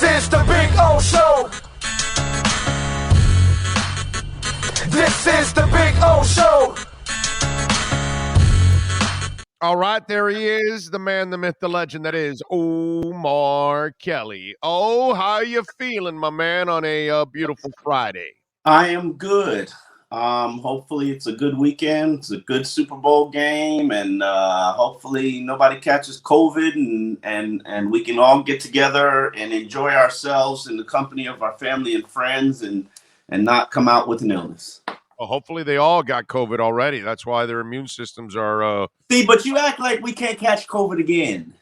is the Big O Show. This is the Big O Show. All right, there he is, the man, the myth, the legend that is Omar Kelly. Oh, how you feeling, my man, on a beautiful Friday? I am good. Hopefully it's a good weekend. It's a good Super Bowl game, and hopefully nobody catches COVID, and we can all get together and enjoy ourselves in the company of our family and friends, and not come out with an illness. Well, hopefully they all got COVID already. That's why their immune systems are. See, but you act like we can't catch COVID again.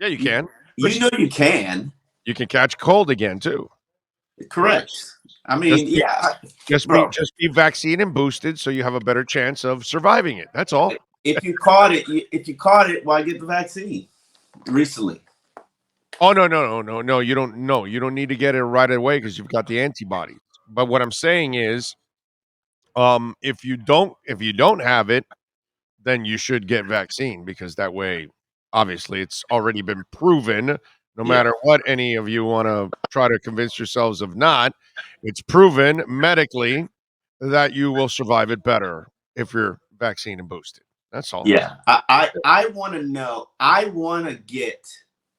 Yeah, you can. You know you can. You can catch cold again too. Correct. I mean, just be vaccinated and boosted, so you have a better chance of surviving it. That's all. If you caught it, why get the vaccine recently? Oh no! You don't. No, you don't need to get it right away because you've got the antibodies. But what I'm saying is, if you don't have it, then you should get vaccine, because that way, obviously, it's already been proven. No matter what any of you want to try to convince yourselves of not, it's proven medically that you will survive it better if you're vaccine and boosted. That's all. Yeah, I want to know. I want to get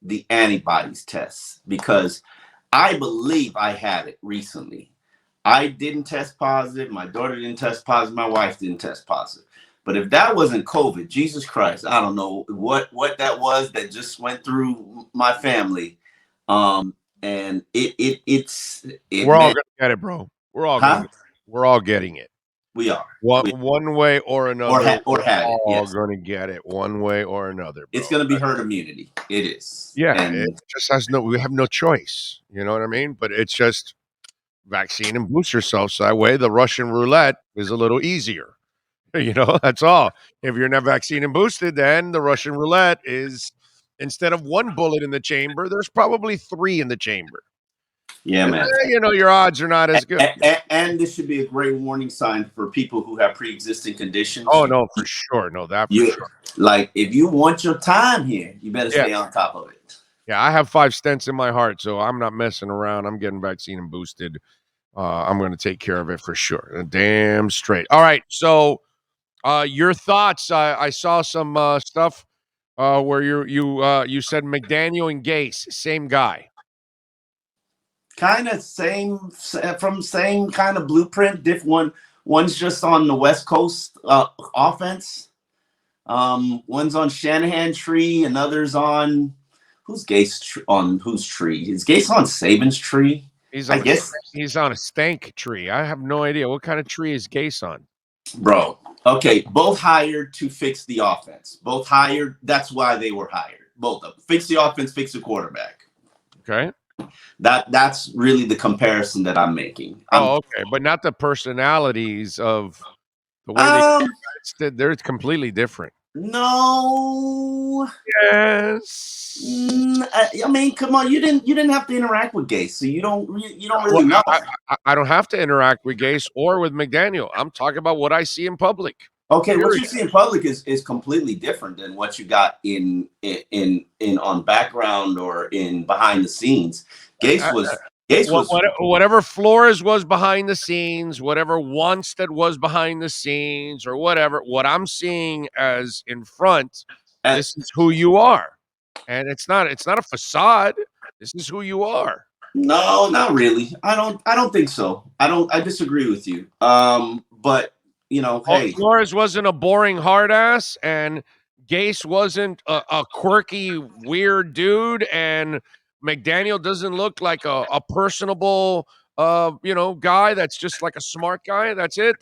the antibodies test because I believe I had it recently. I didn't test positive. My daughter didn't test positive. My wife didn't test positive. But if that wasn't COVID, Jesus Christ, I don't know what that was that just went through my family. And it's we're all gonna get it, bro. We're all getting it. We are. One way or another. Or had it. We're all gonna get it one way or another. Bro. It's gonna be herd immunity. It is. Yeah, and it just we have no choice. You know what I mean? But it's just vaccine and boost yourself, so that way the Russian roulette is a little easier. You know, that's all. If you're not vaccine and boosted, then the Russian roulette is, instead of one bullet in the chamber, there's probably 3 in the chamber. Yeah, and man. You know, your odds are not as good. And this should be a great warning sign for people who have pre-existing conditions. Oh, no, for sure. No, that for sure. Like, if you want your time here, you better stay on top of it. Yeah, I have 5 stents in my heart, so I'm not messing around. I'm getting vaccine and boosted. I'm going to take care of it for sure. Damn straight. All right, so your thoughts. I saw some stuff where you said McDaniel and Gase, same guy. Kind of same kind of blueprint. One's just on the West Coast offense. One's on Shanahan tree, another's on who's Gase on whose tree? Is Gase on Saban's tree? I guess he's on a stank tree. I have no idea what kind of tree is Gase on. Bro, okay, both hired to fix the offense. Both hired. That's why they were hired. Both of them. Fix the offense, fix the quarterback. Okay. That's really the comparison that I'm making. Okay, but not the personalities of the way they're completely different. No. Yes. I mean, come on. You didn't have to interact with Gase, so you don't really know. I don't have to interact with Gase or with McDaniel. I'm talking about what I see in public. Okay, what you see in public is completely different than what you got in on background or in behind the scenes. Gase was whatever Flores was behind the scenes, whatever Wanstead was behind the scenes, or whatever. What I'm seeing as in front, this is who you are, and it's not a facade. This is who you are. No, not really. I don't think so. I disagree with you. But you know, hey, Flores wasn't a boring hard ass, and Gase wasn't a quirky, weird dude, and McDaniel doesn't look like a personable, guy that's just like a smart guy. That's it.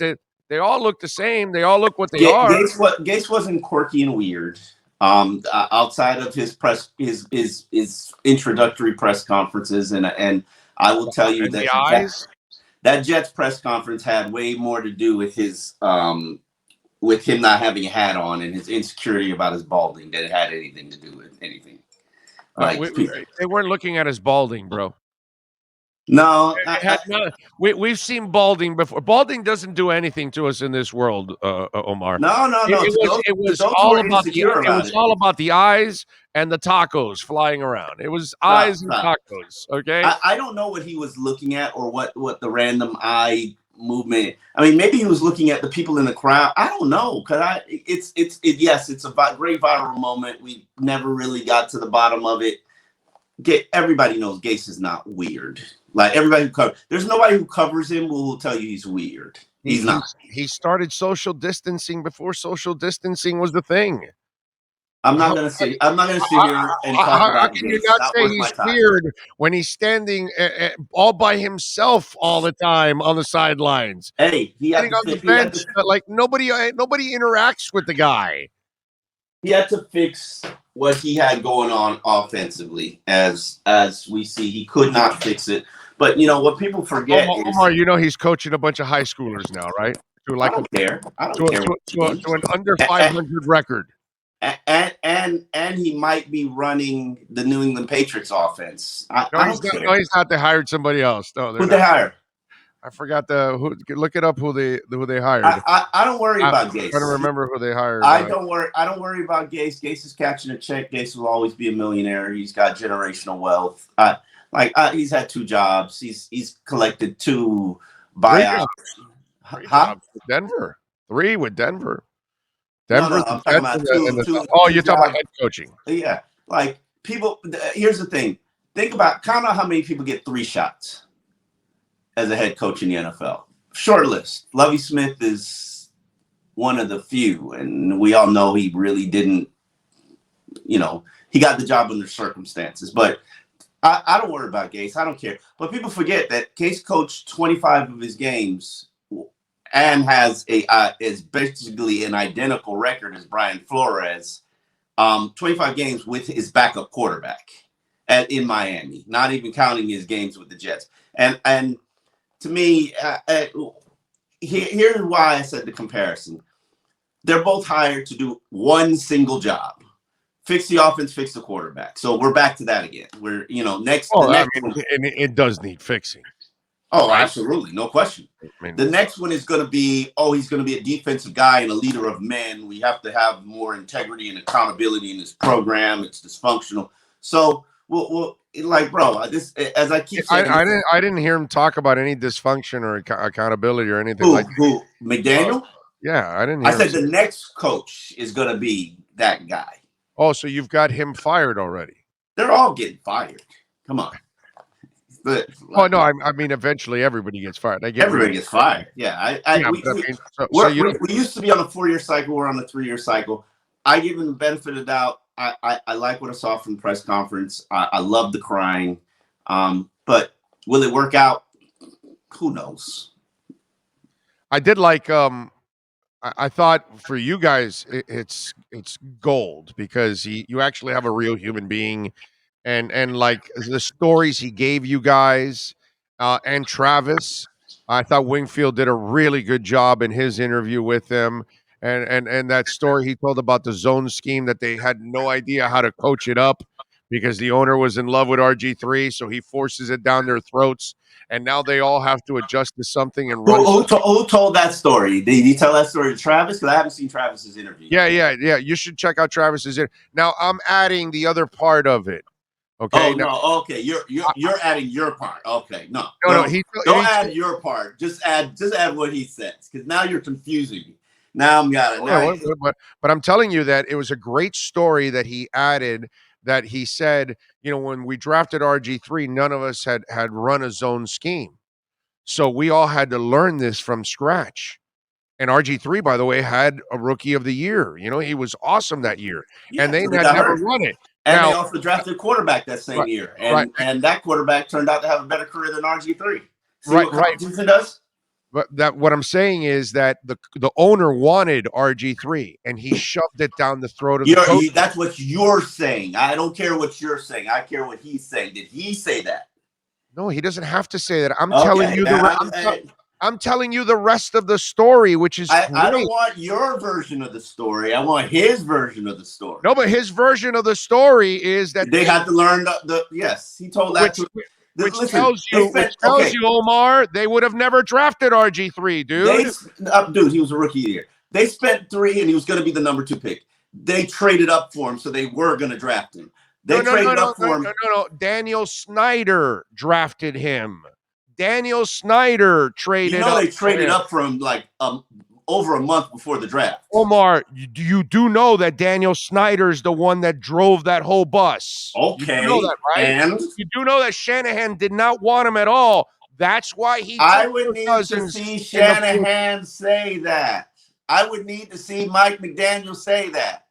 They all look the same. They all look what they are. Gase wasn't quirky and weird. Outside of his his introductory press conferences, and I will tell you that Jets press conference had way more to do with his with him not having a hat on and his insecurity about his balding than it had anything to do with anything. They weren't looking at his balding, bro. No, It had we've seen balding before. Balding doesn't do anything to us in this world, Omar. no. It was Those who all are about insecure about it. the eyes and the tacos flying around. It was eyes and tacos. Okay. I don't know what he was looking at or what the random eye movement. I mean, maybe he was looking at the people in the crowd. I don't know, because yes, it's a great viral moment. We never really got to the bottom of it. Everybody knows Gase is not weird. Like everybody there's nobody who covers him who will tell you he's weird. He's not. He started social distancing before social distancing was the thing. I'm not gonna sit here and talk about. How can you not say he's weird when he's standing all by himself all the time on the sidelines? Hey, he had on the bench, like nobody interacts with the guy. He had to fix what he had going on offensively, as we see. He could not fix it. But what people forget Omar, he's coaching a bunch of high schoolers now, right? I don't care. I don't care. To an under 500 record. And he might be running the New England Patriots offense. I don't care. No, he's not. They hired somebody else. No, who'd they hire? I forgot look it up who they hired. I don't worry about Gase. I'm trying to remember who they hired. I don't worry about Gase. Gase is catching a check. Gase will always be a millionaire. He's got generational wealth. He's had 2 jobs. He's collected 2 buyouts. Denver. 3 with Denver. No, I'm talking about 2. You're talking about head coaching. Yeah, like people. Here's the thing. Count out how many people get 3 shots as a head coach in the NFL. Short list. Lovie Smith is one of the few, and we all know he really didn't. He got the job under circumstances, but I don't worry about Gase. I don't care. But people forget that Gase coached 25 of his games and has is basically an identical record as Brian Flores. 25 games with his backup quarterback in Miami, not even counting his games with the Jets. And to me, here's why I said the comparison. They're both hired to do one single job. Fix the offense, fix the quarterback. So we're back to that again. We're, next. It does need fixing. Oh, absolutely. No question. The next one is going to be, he's going to be a defensive guy and a leader of men. We have to have more integrity and accountability in this program. It's dysfunctional. So, we'll bro, this, as I keep saying. I didn't hear him talk about any dysfunction or accountability or anything Who? McDaniel? Yeah, I didn't hear I said the next coach is going to be that guy. Oh, so you've got him fired already. They're all getting fired. Come on. But, no, I mean, eventually everybody gets fired. Everybody gets fired. Yeah. We used to be on a 4-year cycle. We're on a 3-year cycle. I give him the benefit of the doubt. I like what I saw from the press conference. I love the crying. But will it work out? Who knows? I did like I thought for you guys it's gold because you actually have a real human being and like the stories he gave you guys and Travis. I thought Wingfield did a really good job in his interview with them. And that story he told about the zone scheme that they had no idea how to coach it up because the owner was in love with RG3, so he forces it down their throats, and now they all have to adjust to something and run. Who told that story? Did you tell that story to Travis? Because I haven't seen Travis's interview. Yeah. You should check out Travis's interview. Now I'm adding the other part of it. Okay. Okay. You're adding your part. Okay. No. Don't add your part. Just add what he says, because now you're confusing me. Now I'm got it. But I'm telling you that it was a great story that he added. That he said, when we drafted RG3, none of us had run a zone scheme, so we all had to learn this from scratch. And RG3, by the way, had a Rookie of the Year. He was awesome that year, and they had never run it. And they also drafted a quarterback that same year, and that quarterback turned out to have a better career than RG3. See what competition does? But what I'm saying is that the owner wanted RG3, and he shoved it down the throat of the coach. That's what you're saying. I don't care what you're saying. I care what he's saying. Did he say that? No, he doesn't have to say that. I'm telling you the rest of the story, which is I don't want your version of the story. I want his version of the story. No, but his version of the story is that they had to learn the yes. He told that Which Listen, tells you, Omar, they would have never drafted RG3, dude. Dude, he was a rookie year. They spent 3, and he was going to be the number 2 pick. They traded up for him, so they were going to draft him. They traded up for him. No. Daniel Snyder drafted him. Daniel Snyder traded up. They traded up for him like over a month before the draft. Omar, you do know that Daniel Snyder's the one that drove that whole bus. Okay. You know that, right? And you do know that Shanahan did not want him at all. That's why he took I would need to see Shanahan say that. I would need to see Mike McDaniel say that.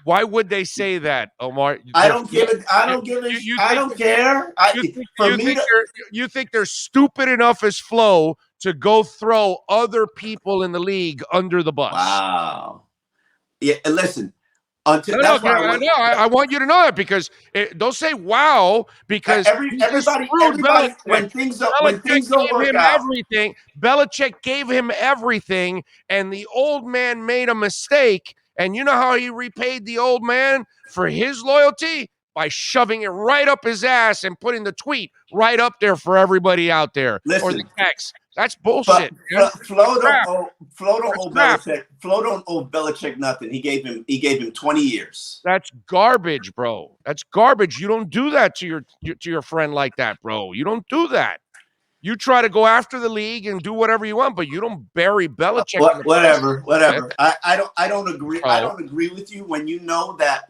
Why would they say that, Omar? I don't give it. I don't care. You think they're stupid enough as Flo to go throw other people in the league under the bus? Wow. Yeah, and listen. I want you to know that because don't say wow because everybody when things don't work out. Everything. Belichick gave him everything, and the old man made a mistake. And you know how he repaid the old man for his loyalty? By shoving it right up his ass and putting the tweet right up there for everybody out there. Listen, or the text. That's bullshit. Flo don't owe Belichick. Flo don't owe Belichick nothing. He gave him 20 years. That's garbage, bro. That's garbage. You don't do that to your friend like that, bro. You don't do that. You try to go after the league and do whatever you want, but you don't bury Belichick. Whatever. I don't agree. I don't agree with you when you know that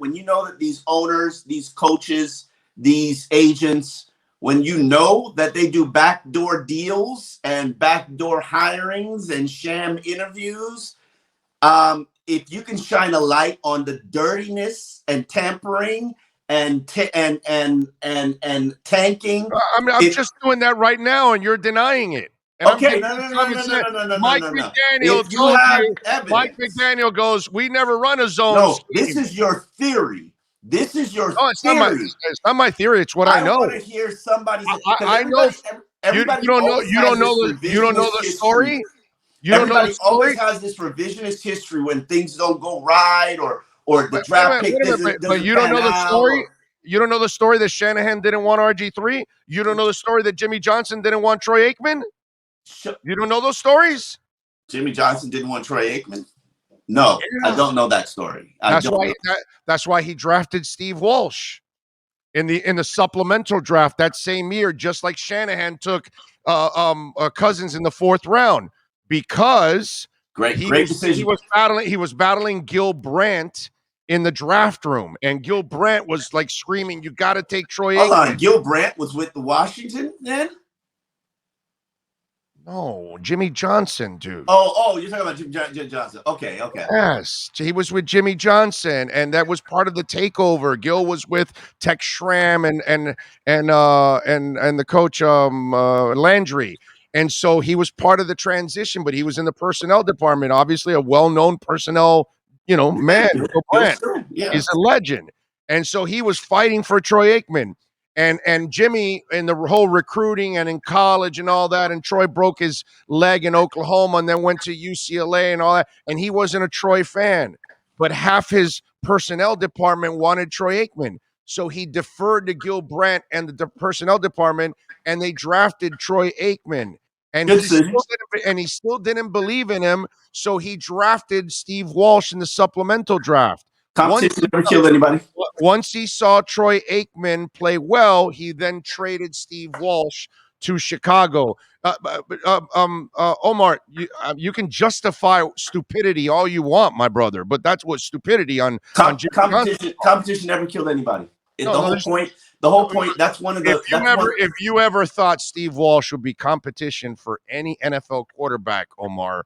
these owners, these coaches, these agents, when you know that they do backdoor deals and backdoor hirings and sham interviews. If you can shine a light on the dirtiness and tampering and tanking. I'm just doing that right now, and you're denying it. And okay, no. Mike McDaniel told you. Mike McDaniel goes, "We never run a zone." No, this is your theory. This is your theory. It's not my theory. It's what I know. I want to hear somebody. I know. You don't know the story. Everybody always has this revisionist history when things don't go right or the draft pick doesn't. But you don't know the story. You don't know the story that Shanahan didn't want RG3. You don't know the story that Jimmy Johnson didn't want Troy Aikman. You don't know those stories. Jimmy Johnson didn't want Troy Aikman. No, yeah. I don't know that story. That's why he drafted Steve Walsh in the supplemental draft that same year, just like Shanahan took Cousins in the 4th round because great decision. He was battling Gil Brandt in the draft room, and Gil Brandt was like screaming, "You got to take Troy Aikman." Hold on, Gil Brandt was with the Washington then? No, Jimmy Johnson, dude. Oh, you're talking about Jimmy Johnson. Okay. Yes, he was with Jimmy Johnson, and that was part of the takeover. Gil was with Tex Schramm and the coach Landry, and so he was part of the transition. But he was in the personnel department, obviously a well-known personnel, man. Yeah. He's a legend, and so he was fighting for Troy Aikman. And Jimmy in the whole recruiting and in college and all that, and Troy broke his leg in Oklahoma and then went to UCLA and all that, and he wasn't a Troy fan. But half his personnel department wanted Troy Aikman. So he deferred to Gil Brandt and the personnel department, and they drafted Troy Aikman. And he still didn't believe in him, so he drafted Steve Walsh in the supplemental draft. Competition never killed anybody. Once he saw Troy Aikman play well, he then traded Steve Walsh to Chicago. Omar, you can justify stupidity all you want, my brother, but that's what stupidity on competition never killed anybody. The whole point. That's one of the. If you ever thought Steve Walsh would be competition for any NFL quarterback, Omar,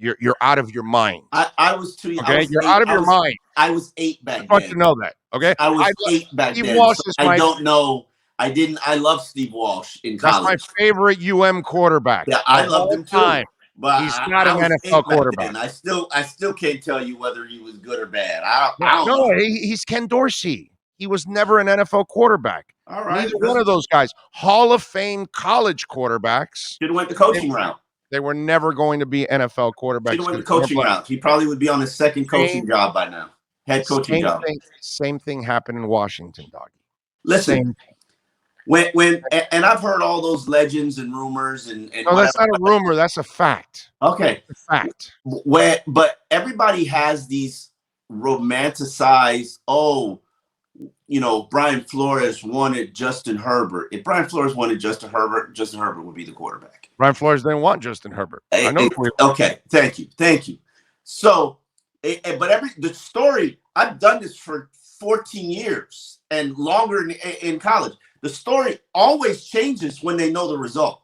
you're out of your mind. I was too young. Okay, you're out of your mind. I was 8 back then. I want to know that. Okay, I was 8 back then. So I don't know. I love Steve Walsh in college. That's my favorite quarterback. Yeah, I loved him too. But he's not an NFL quarterback. I still can't tell you whether he was good or bad. I don't know. He's Ken Dorsey. He was never an NFL quarterback. All right, neither one of those guys. Hall of Fame college quarterbacks. Should have went the coaching route. They were never going to be NFL quarterbacks. Should have went the coaching route. He probably would be on his second coaching job by now. Head coaching job. Same thing happened in Washington, doggy. Listen, And I've heard all those legends and rumors and No, whatever. that's not a rumor. That's a fact. Okay, It's a fact. but everybody has these romanticized. Oh, Brian Flores wanted Justin Herbert. If Brian Flores wanted Justin Herbert would be the quarterback. Brian Flores didn't want Justin Herbert. I know. Okay, thank you. So, but the story, I've done this for 14 years and longer in college. The story always changes when they know the result.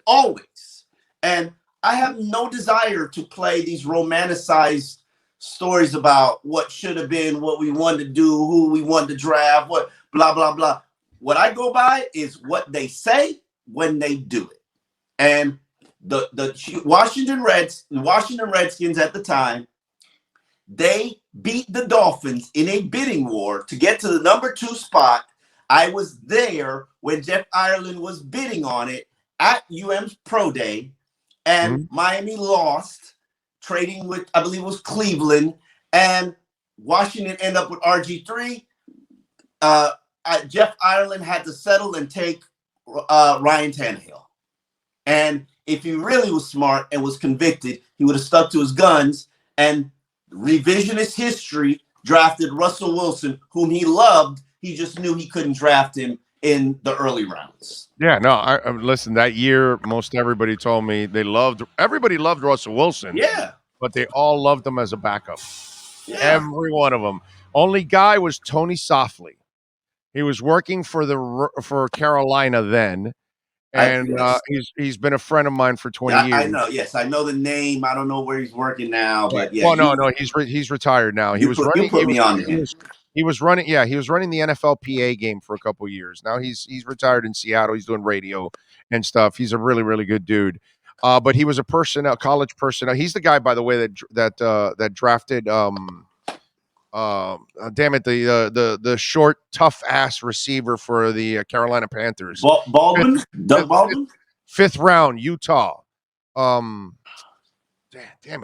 Always. And I have no desire to play these romanticized stories about what should have been, what we wanted to do, who we wanted to draft, what blah, blah, blah. What I go by is what they say when they do it. And the Washington Redskins at the time, they beat the Dolphins in a bidding war to get to the number 2 spot. I was there when Jeff Ireland was bidding on it at UM's Pro Day, and Miami lost, trading with, I believe it was Cleveland, and Washington ended up with RG3. Jeff Ireland had to settle and take Ryan Tannehill. And if he really was smart and was convicted, he would have stuck to his guns, and revisionist history drafted Russell Wilson, whom he loved. He just knew he couldn't draft him in the early rounds. Yeah, no, I listen, that year, most everybody told me everybody loved Russell Wilson. Yeah. But they all loved him as a backup. Yeah. Every one of them. Only guy was Tony Softly. He was working for Carolina then. And he's been a friend of mine for 20 years. I know. Yes, I know the name. I don't know where he's working now, but yeah. Well, no, he's retired now. He was running the NFLPA game for a couple of years. Now he's retired in Seattle. He's doing radio and stuff. He's a really, really good dude. But he was a college personnel. He's the guy, by the way, that drafted the short, tough ass receiver for the Carolina Panthers. Baldwin? Doug Baldwin? 5th round, Utah. Damn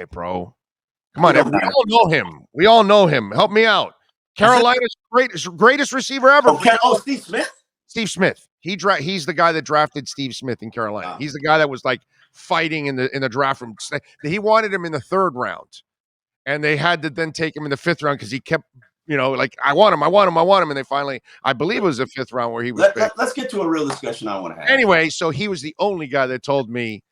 it, bro. Come on, we all know him. Help me out. Carolina's greatest receiver ever. Steve Smith? Steve Smith. He's the guy that drafted Steve Smith in Carolina. Wow. He's the guy that was like fighting in the draft room. He wanted him in the 3rd round. And they had to then take him in the 5th round because he kept, like, I want him. And they finally, I believe it was the 5th round where he was picked. Let's get to a real discussion I want to have. Anyway, so he was the only guy that told me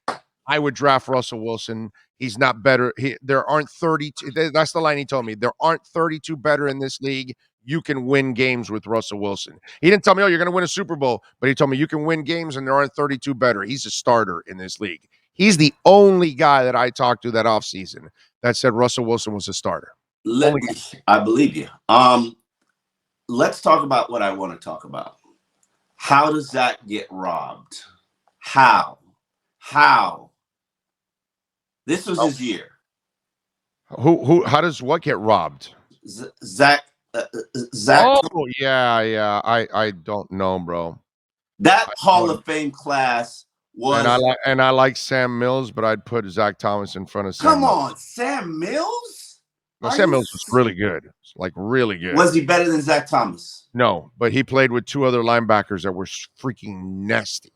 I would draft Russell Wilson. He's not better. There aren't 32. That's the line he told me. There aren't 32 better in this league. You can win games with Russell Wilson. He didn't tell me, you're going to win a Super Bowl. But he told me you can win games and there aren't 32 better. He's a starter in this league. He's the only guy that I talked to that offseason that said Russell Wilson was a starter. I believe you. Let's talk about what I want to talk about. How does that get robbed? How? This was his year. How does what get robbed? Zach. Oh, yeah. I don't know, bro. That Hall of Fame class was. And I like Sam Mills, but I'd put Zach Thomas in front of Sam. Come on, Sam Mills? No, Sam Mills was really good. Like, really good. Was he better than Zach Thomas? No, but he played with 2 other linebackers that were freaking nasty.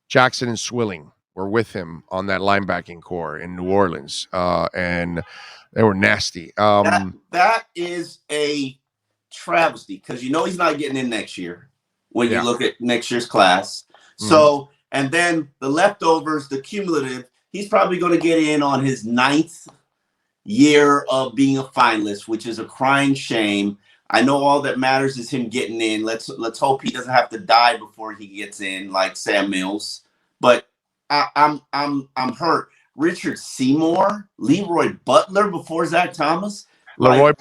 Jackson and Swilling were with him on that linebacking core in New Orleans, and they were nasty. That is a travesty because he's not getting in next year when you look at next year's class. So, and then the leftovers, the cumulative, he's probably going to get in on his 9th year of being a finalist, which is a crying shame. I know all that matters is him getting in. Let's hope he doesn't have to die before he gets in, like Sam Mills. But I'm hurt. Richard Seymour, Leroy Butler before Zach Thomas. Leroy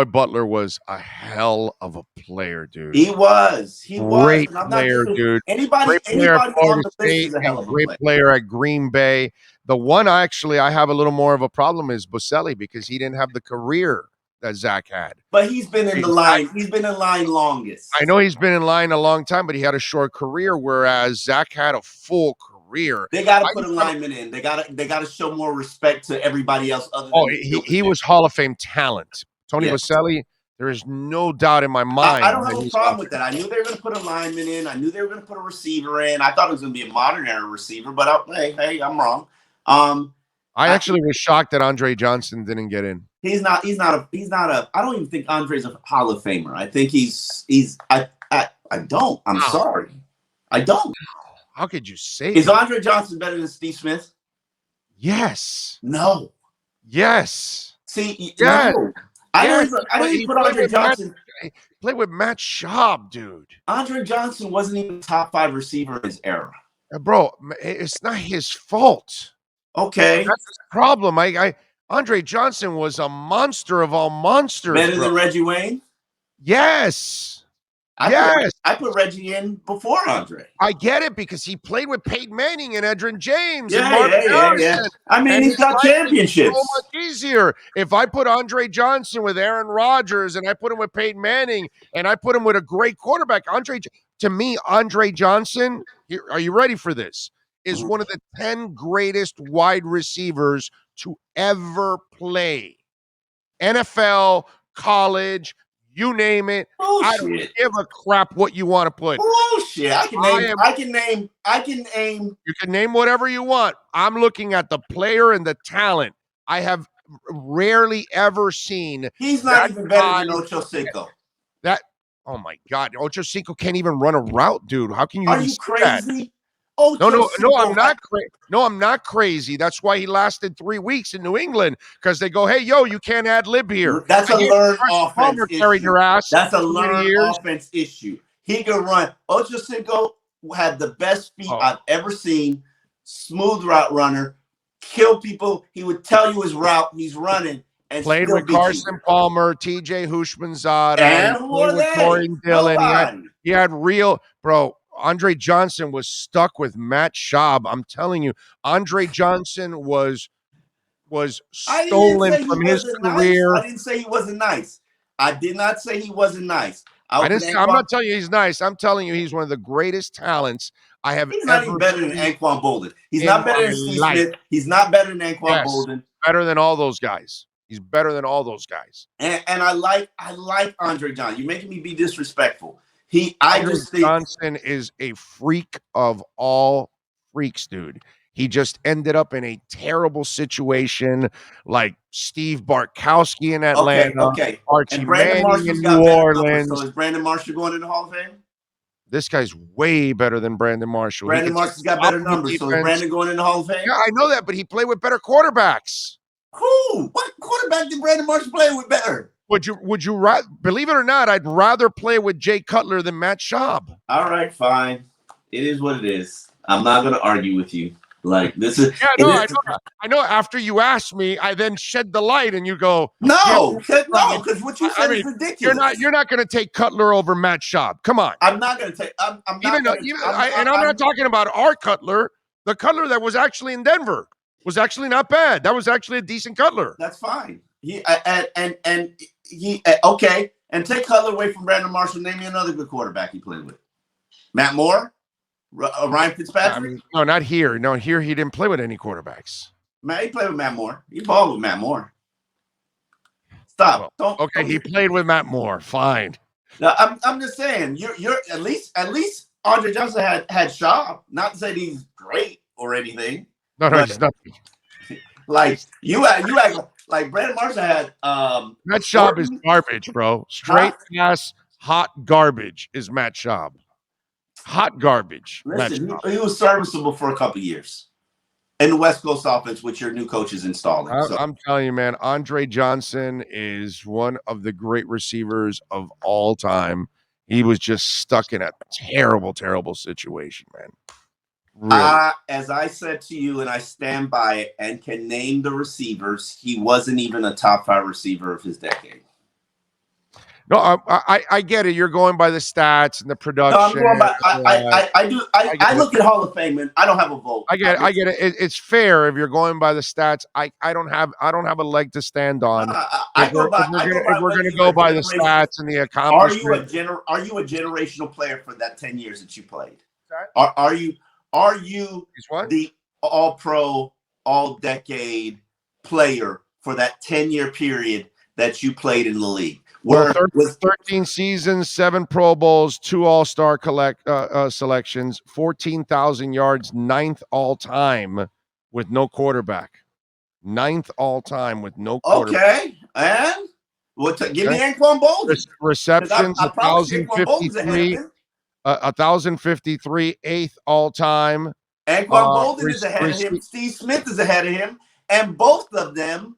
Butler was a hell of a player, dude. He was. Great player, dude. Anybody on the list is a hell of a great player at Green Bay. The one I have a little more of a problem is Boselli because he didn't have the career that Zach had. But he's been in the line. He's been in line longest. I know he's been in line a long time, but he had a short career, whereas Zach had a full career. They got to put a lineman in. They got to show more respect to everybody else. He was Hall of Fame talent. Tony Boselli There is no doubt in my mind. I don't have a problem with that. I knew they were going to put a lineman in. I knew they were going to put a receiver in. I thought it was going to be a modern era receiver, but hey, I'm wrong. I actually was shocked that Andre Johnson didn't get in. He's not a. I don't even think Andre's a Hall of Famer. I think I don't. I'm sorry. I don't. How could you say Is that? Andre Johnson better than Steve Smith? Yes. No. Yes. See, yes. no. I don't even put Andre Johnson. Play with Matt Schaub, dude. Andre Johnson wasn't even a top 5 receiver in his era. Bro, it's not his fault. Okay. That's the problem. Andre Johnson was a monster of all monsters. Better than Reggie Wayne? Yes. I put Reggie in before Andre. I get it because he played with Peyton Manning and Edgerrin James. Yeah. I mean, he's got championships. So much easier. If I put Andre Johnson with Aaron Rodgers and I put him with Peyton Manning and I put him with a great quarterback, to me, Andre Johnson, are you ready for this? Is one of the 10 greatest wide receivers to ever play. NFL, college, you name it. Bullshit. I don't give a crap what you want to put. Bullshit. I can name. You can name whatever you want. I'm looking at the player and the talent. I have rarely ever seen. He's not even better than Ocho Cinco. Oh my God, Ocho Cinco can't even run a route, dude. How can you? Are you crazy? No, I'm not crazy. No, I'm not crazy. That's why he lasted 3 weeks in New England, because they go, hey, yo, you can't ad lib here. That's a learned offense issue. Your ass. That's a learned offense issue. He can run. Ocho Cinco had the best feet I've ever seen. Smooth route runner, kill people. He would tell you his route. He's running. And played with Carson Palmer, TJ Hushmanzada, and Corey Dillon. He had real, bro. Andre Johnson was stuck with Matt Schaub. I'm telling you, Andre Johnson was stolen from his career. I didn't say he wasn't nice. I did not say he wasn't nice. I'm not telling you he's nice. I'm telling you he's one of the greatest talents I have He's not even better than Anquan Bolden. He's not better than Steve Smith. He's not better than Anquan Bolden. Better than all those guys. He's better than all those guys. And I like Andre Johnson. You're making me be disrespectful. Johnson is a freak of all freaks, dude. He just ended up in a terrible situation like Steve Bartkowski in Atlanta. Okay. Archie Manning in New Orleans. So is Brandon Marshall going to the Hall of Fame? This guy's way better than Brandon Marshall. Brandon Marshall's got better numbers. So is Brandon going in the Hall of Fame? Yeah, I know that, but he played with better quarterbacks. Who? What quarterback did Brandon Marshall play with better? Would you believe it or not, I'd rather play with Jay Cutler than Matt Schaub. All right, fine. It is what it is. I'm not going to argue with you. Like, this is. Yeah, no, I know. After you asked me, I then shed the light, and you go, no, because what you said is ridiculous. You're not going to take Cutler over Matt Schaub. Come on. I'm not going to take. I'm not talking about our Cutler. The Cutler that was actually in Denver was actually not bad. That was actually a decent Cutler. That's fine. Okay, and take Cutler away from Brandon Marshall. Name me another good quarterback he played with. Matt Moore, Ryan Fitzpatrick. No, not here. No, here he didn't play with any quarterbacks. He played with Matt Moore. He balled with Matt Moore. Stop. He played with Matt Moore. Fine. Now, I'm just saying. You're at least Andre Johnson had Schaub. Not to say he's great or anything. No, he's not. Like you act like Brandon Marshall had. Matt Schaub is garbage, bro. Straight ass hot garbage is Matt Schaub. Hot garbage. Listen, he was serviceable for a couple years in the West Coast offense, which your new coach is installing. I'm telling you, man, Andre Johnson is one of the great receivers of all time. He was just stuck in a terrible, terrible situation, man. Really. As I said to you, and I stand by it, and can name the receivers, he wasn't even a top 5 receiver of his decade. No, I get it. You're going by the stats and the production. No, I'm going by, I look at Hall of Fame, and I don't have a vote. I get it. It's fair if you're going by the stats. I don't have a leg to stand on. If we're going to go by the stats and the accomplishments. Are you a generational player for that 10 years that you played? Are you the all-pro, all-decade player for that 10-year period that you played in the league? Where with 13 seasons, 7 Pro Bowls, 2 All-Star selections, 14,000 yards, 9th all-time with no quarterback. 9th all-time with no quarterback. okay, and give me Anquan Bolden. Receptions, I promise you Anquan Bolden's ahead of 1,053. him. 1,053, 8th all-time. Anquan Bolden is ahead of him. Steve Smith is ahead of him, and both of them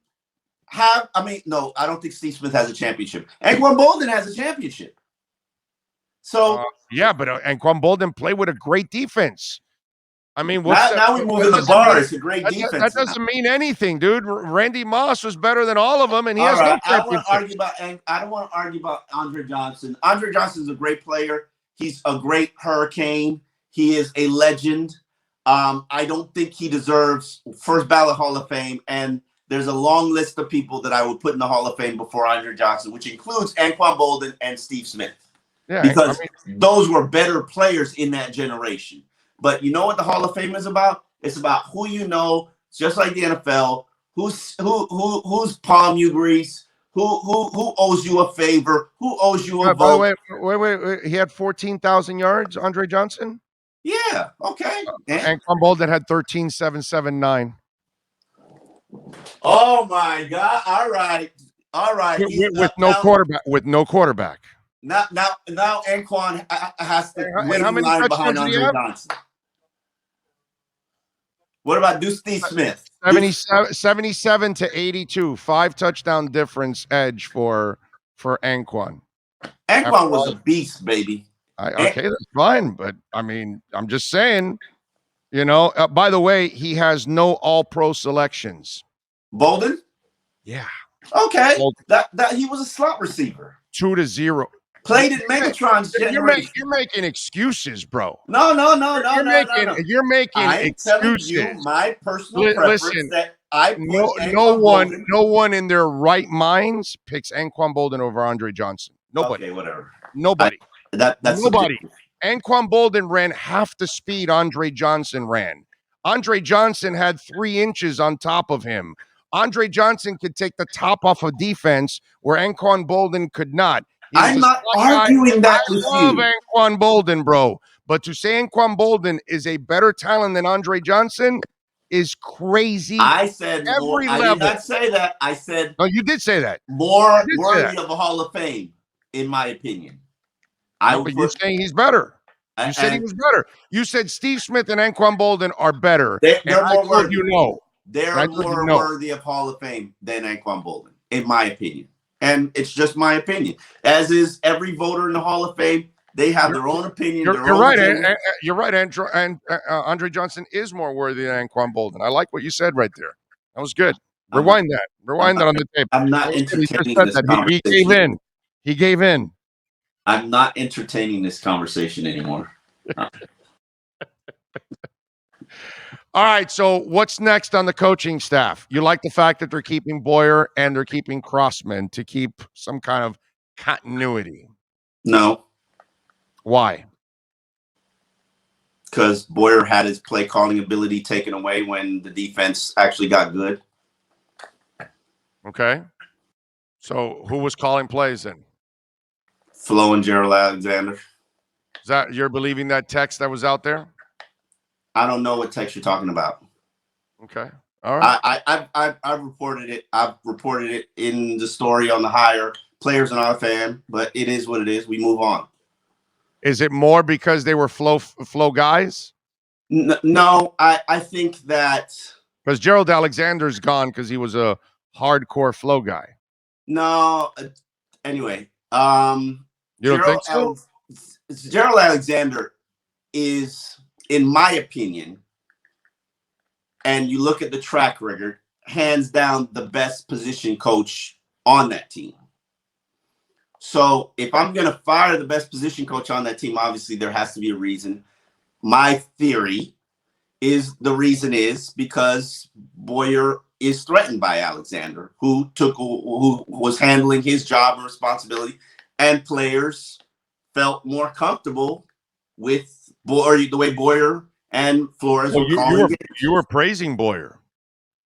have. I mean, no, I don't think Steve Smith has a championship. Anquan Bolden has a championship. So yeah, but Anquan Bolden played with a great defense. I mean, now we move in the bar. It's a great defense. That doesn't mean anything, dude. Randy Moss was better than all of them, and he has no championship. I don't want to argue about Andre Johnson. Andre Johnson's a great player. He's a great Hurricane. He is a legend. I don't think he deserves first ballot Hall of Fame. And there's a long list of people that I would put in the Hall of Fame before Andre Johnson, which includes Anquan Bolden and Steve Smith. Yeah, because those were better players in that generation. But you know what the Hall of Fame is about? It's about who you know, just like the NFL, whose palm you grease, who owes you a favor, who owes you a vote. By the way, wait. He had 14,000 yards, Andre Johnson? Yeah, okay. And Bolden had 13,779. Oh my God. All right. With no quarterback. Now Anquan has to wait in line behind Andre Johnson. What about Steve Smith? 77 to 82, 5 touchdown difference edge for Anquan. Anquan was a beast, baby. Okay, that's fine, but I mean, I'm just saying, you know. By the way, he has no All-Pro selections. Bolden? Yeah. Okay. Bolden. That he was a slot receiver. 2-0. Played in Megatron's generation. You're making excuses, bro. No. You're making excuses. You my personal preference. Listen, that I no one in their right minds picks Anquan Bolden over Andre Johnson. Nobody. Okay, whatever. Nobody. That's nobody. Subjective. Anquan Bolden ran half the speed Andre Johnson ran. Andre Johnson had 3 inches on top of him. Andre Johnson could take the top off of defense where Anquan Bolden could not. I'm not arguing that with you. I love Anquan Bolden, bro. But to say Anquan Bolden is a better talent than Andre Johnson is crazy. I said every level. I did not say that. I said no. You did say that. More worthy of a Hall of Fame, in my opinion. But you're saying he's better. You said he was better. You said Steve Smith and Anquan Bolden are better. They're more worthy. They're more worthy of Hall of Fame than Anquan Bolden, in my opinion. And it's just my opinion. As is every voter in the Hall of Fame. They have their own opinion. You're right. You're right. Andre Johnson is more worthy than Anquan Bolden. I like what you said right there. That was good. Rewind that on the tape. I'm not entertaining this conversation. He gave in. I'm not entertaining this conversation anymore. All right, so what's next on the coaching staff? You like the fact that they're keeping Boyer and they're keeping Crossman to keep some kind of continuity? No. Why? Because Boyer had his play calling ability taken away when the defense actually got good. Okay. So who was calling plays then? Flo and Gerald Alexander. Is that you're believing that text that was out there? I don't know what text you're talking about. Okay. All right. I've reported it. I've reported it in the story on the Hire. Players are not a fan, but it is what it is. We move on. Is it more because they were flow guys? No, I think that because Gerald Alexander's gone because he was a hardcore flow guy. No. Anyway, you don't think so? Gerald Alexander is, in my opinion, and you look at the track record, hands down the best position coach on that team. So if I'm going to fire the best position coach on that team, obviously there has to be a reason. My theory is the reason is because Boyer is threatened by Alexander, who was handling his job and responsibility, and players felt more comfortable with Boyer, the way Boyer and Flores were calling it. You were praising Boyer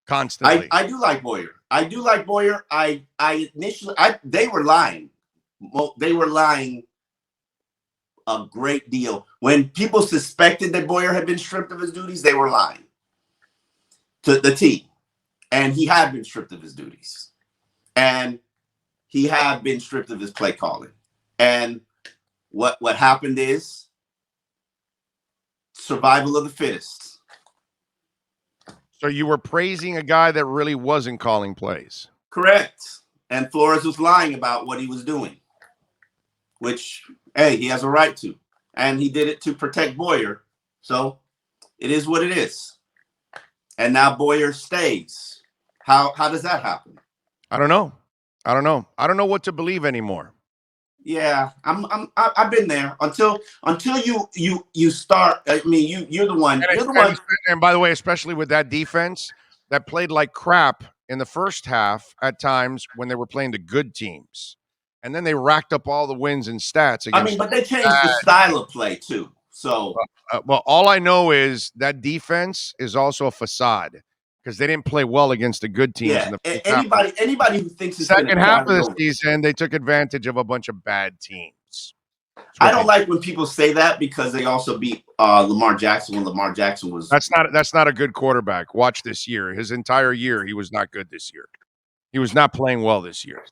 constantly. I do like Boyer. They were lying. they were lying a great deal. When people suspected that Boyer had been stripped of his duties, they were lying to the team. And he had been stripped of his duties. And he had been stripped of his play calling. And what happened is survival of the fittest. So you were praising a guy that really wasn't calling plays. Correct. And Flores was lying about what he was doing, which, hey, he has a right to. And he did it to protect Boyer. So it is what it is. And now Boyer stays. How does that happen? I don't know. I don't know what to believe anymore. Yeah, I've been there until you start. I mean, you're the one. And by the way, especially with that defense that played like crap in the first half at times when they were playing the good teams, and then they racked up all the wins and stats. But they changed the style of play too. So, well, all I know is that defense is also a facade because they didn't play well against the good teams. Yeah, in the anybody who thinks it's second half of the season, they took advantage of a bunch of bad teams. I don't like when people say that because they also beat Lamar Jackson when Lamar Jackson was. That's not a good quarterback. Watch this year. His entire year, he was not good this year. He was not playing well this year.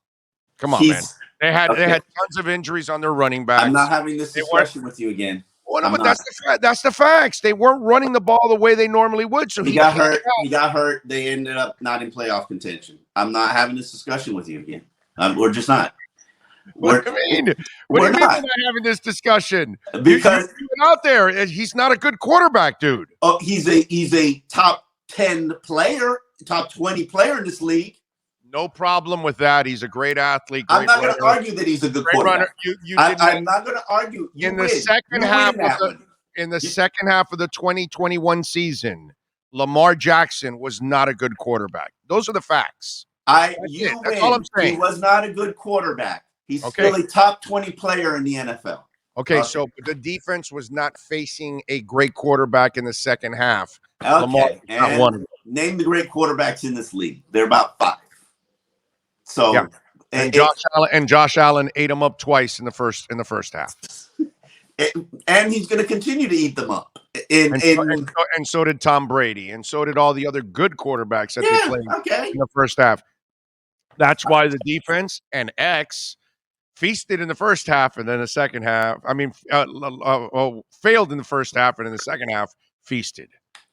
Come on, man. They had tons of injuries on their running backs. I'm not having this discussion with you again. Well, no, but that's the facts. They weren't running the ball the way they normally would. So he got hurt. He got hurt. They ended up not in playoff contention. I'm not having this discussion with you again. We're just not. What do you mean? What do you mean we're not having this discussion? Because you're out there, he's not a good quarterback, dude. Oh, he's a top 10 player, top 20 player in this league. No problem with that. He's a great athlete. I'm not going to argue that he's a good quarterback. I'm not going to argue. In the second half of the 2021 season, Lamar Jackson was not a good quarterback. Those are the facts. That's all I'm saying. He was not a good quarterback. He's still a top 20 player in the NFL. Okay, so the defense was not facing a great quarterback in the second half. Okay, and name the great quarterbacks in this league. They're about 5. So, yeah. And Josh Allen ate them up twice in the first half. And he's going to continue to eat them up. And so did Tom Brady, and so did all the other good quarterbacks that they played in the first half. That's why the defense and X feasted in the first half, and then the second half. Failed in the first half, and in the second half feasted.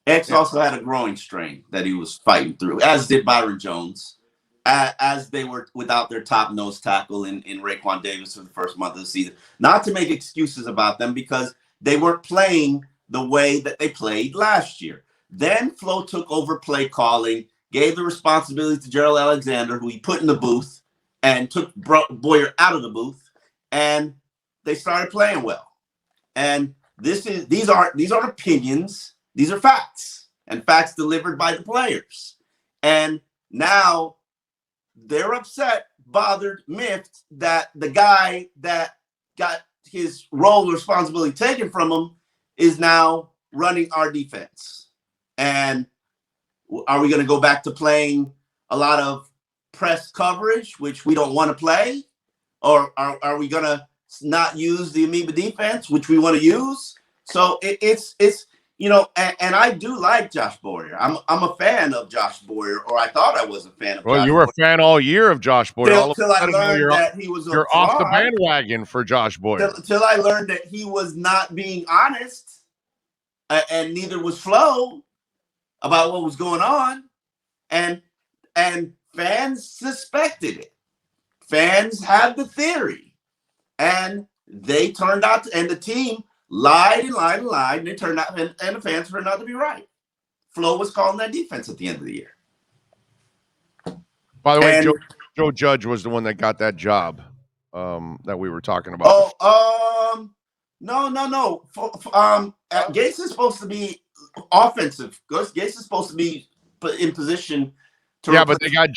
X also had a growing strain that he was fighting through, as did Byron Jones. As they were without their top nose tackle in Raekwon Davis for the first month of the season. Not to make excuses about them because they weren't playing the way that they played last year. Then Flo took over play calling, gave the responsibility to Gerald Alexander, who he put in the booth, and took Boyer out of the booth, and they started playing well. And these aren't opinions, these are facts, and facts delivered by the players. And now they're upset, bothered, miffed that the guy that got his role and responsibility taken from him is now running our defense. And are we going to go back to playing a lot of press coverage, which we don't want to play? Or are we going to not use the amoeba defense, which we want to use? So it's and I do like Josh Boyer. I'm a fan of Josh Boyer, or I thought I was a fan of Josh Boyer. You were a fan all year of Josh Boyer. Till I learned that he was you're off the bandwagon for Josh Boyer. Till I learned that he was not being honest, and neither was Flo about what was going on. And fans suspected it. Fans had the theory. And they turned out and the team lied and lied and lied, and they turned out, and the fans turned out to be right. Flo was calling that defense at the end of the year. By the way, Joe Judge was the one that got that job that we were talking about. No. Gase is supposed to be offensive. Gase is supposed to be put in position to. Yeah, but they got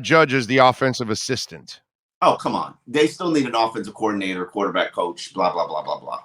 Judge as the offensive assistant. Oh, come on. They still need an offensive coordinator, quarterback coach, blah, blah, blah, blah, blah.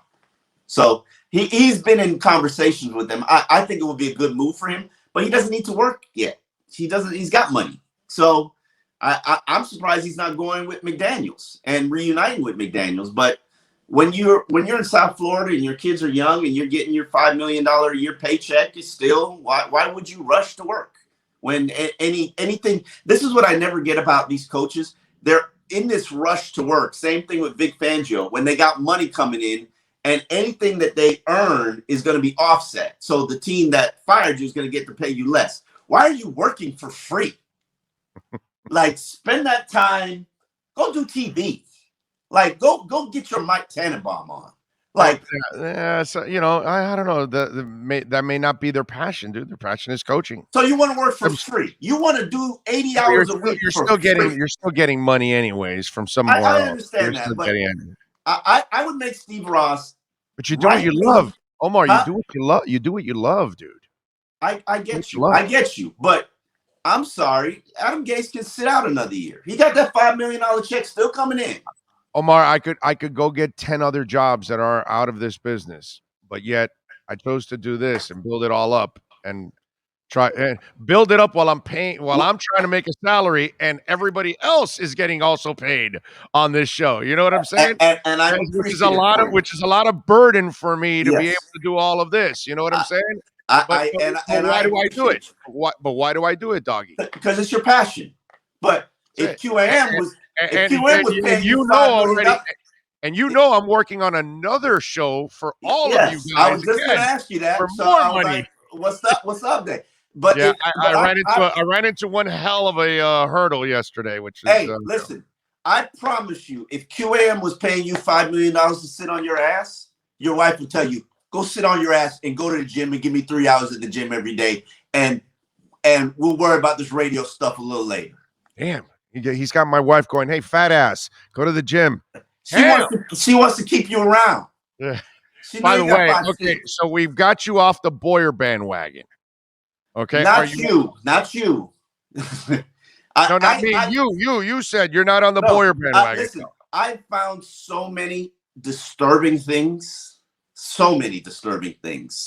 So he's been in conversations with them. I think it would be a good move for him, but he doesn't need to work yet. He's got money. So I'm surprised he's not going with McDaniels and reuniting with McDaniels. But when you're in South Florida and your kids are young and you're getting your $5 million a year paycheck, it's still why would you rush to work when anything? This is what I never get about these coaches. They're in this rush to work. Same thing with Vic Fangio when they got money coming in. And anything that they earn is going to be offset. So the team that fired you is going to get to pay you less. Why are you working for free? Like, spend that time, go do TV. Like, go get your Mike Tannenbaum on. Like, so, I don't know. That may not be their passion, dude. Their passion is coaching. So you want to work for free? You want to do 80 hours a week? You're still getting money anyways from somewhere else. I understand that, but I would make Steve Ross. But you do what you love, Omar. You do what you love. You do what you love, dude. I get you. I get you. But I'm sorry, Adam Gase can sit out another year. He got that $5 million check still coming in. Omar, I could go get 10 other jobs that are out of this business, but yet I chose to do this and build it all up and try and build it up while I'm trying to make a salary, and everybody else is getting also paid on this show. You know what I'm saying? And I which is a lot of burden for me to be able to do all of this. You know what I'm saying? Why do I do it? But why do I do it, doggy? Because it's your passion. But if QAM was paying you already, and I'm working on another show for all of you guys. I was just going to ask you that for more money. Like, what's up there? But yeah, I ran into one hell of a hurdle yesterday, which is. Hey, listen, I promise you, if QAM was paying you $5 million to sit on your ass, your wife would tell you, go sit on your ass and go to the gym and give me 3 hours at the gym every day, and we'll worry about this radio stuff a little later. Damn, he's got my wife going, hey, fat ass, go to the gym. She wants to keep you around. Yeah. By the way, okay, so we've got you off the Boyer bandwagon. Okay, not you. Not me. You said you're not on the Boyer bandwagon. Listen, I found so many disturbing things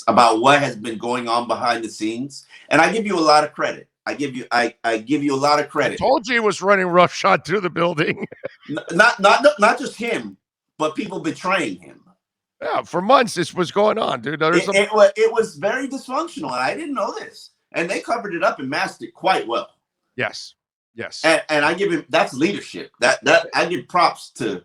about what has been going on behind the scenes, and I give you a lot of credit. I give you a lot of credit. I told you he was running roughshod through the building. not just him, but people betraying him. Yeah, for months this was going on, dude. It was very dysfunctional, and I didn't know this. And they covered it up and masked it quite well. Yes. And I give him, that's leadership. That I give props to.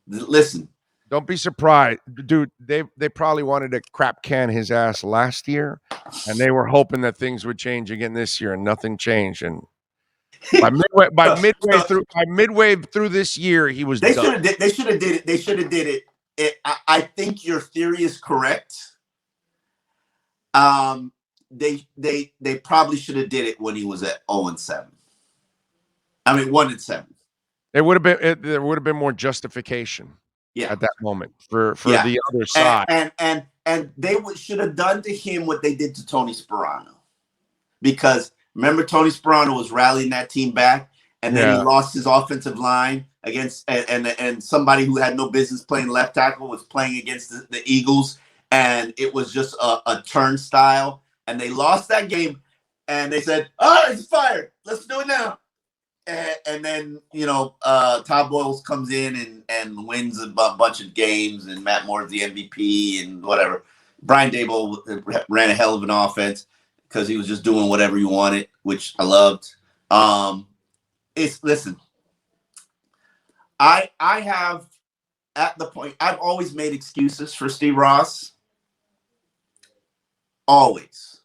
Listen, don't be surprised, dude. They probably wanted to crap can his ass last year, and they were hoping that things would change again this year, and nothing changed. And by midway through this year, he was. They should have did it. I think your theory is correct. They probably should have did it when he was at 0-7. I mean 1-7. There would have been more justification. Yeah. At that moment for the other side. And they should have done to him what they did to Tony Sperano. Because remember Tony Sperano was rallying that team back, and then he lost his offensive line against and somebody who had no business playing left tackle was playing against the Eagles, and it was just a turnstile, and they lost that game, and they said, "Oh, he's fired. Let's do it now." And then Todd Boyles comes in and wins a bunch of games, and Matt Moore's the MVP and whatever. Brian Daboll ran a hell of an offense because he was just doing whatever he wanted, which I loved. Listen, I have at the point I've always made excuses for Steve Ross. Always.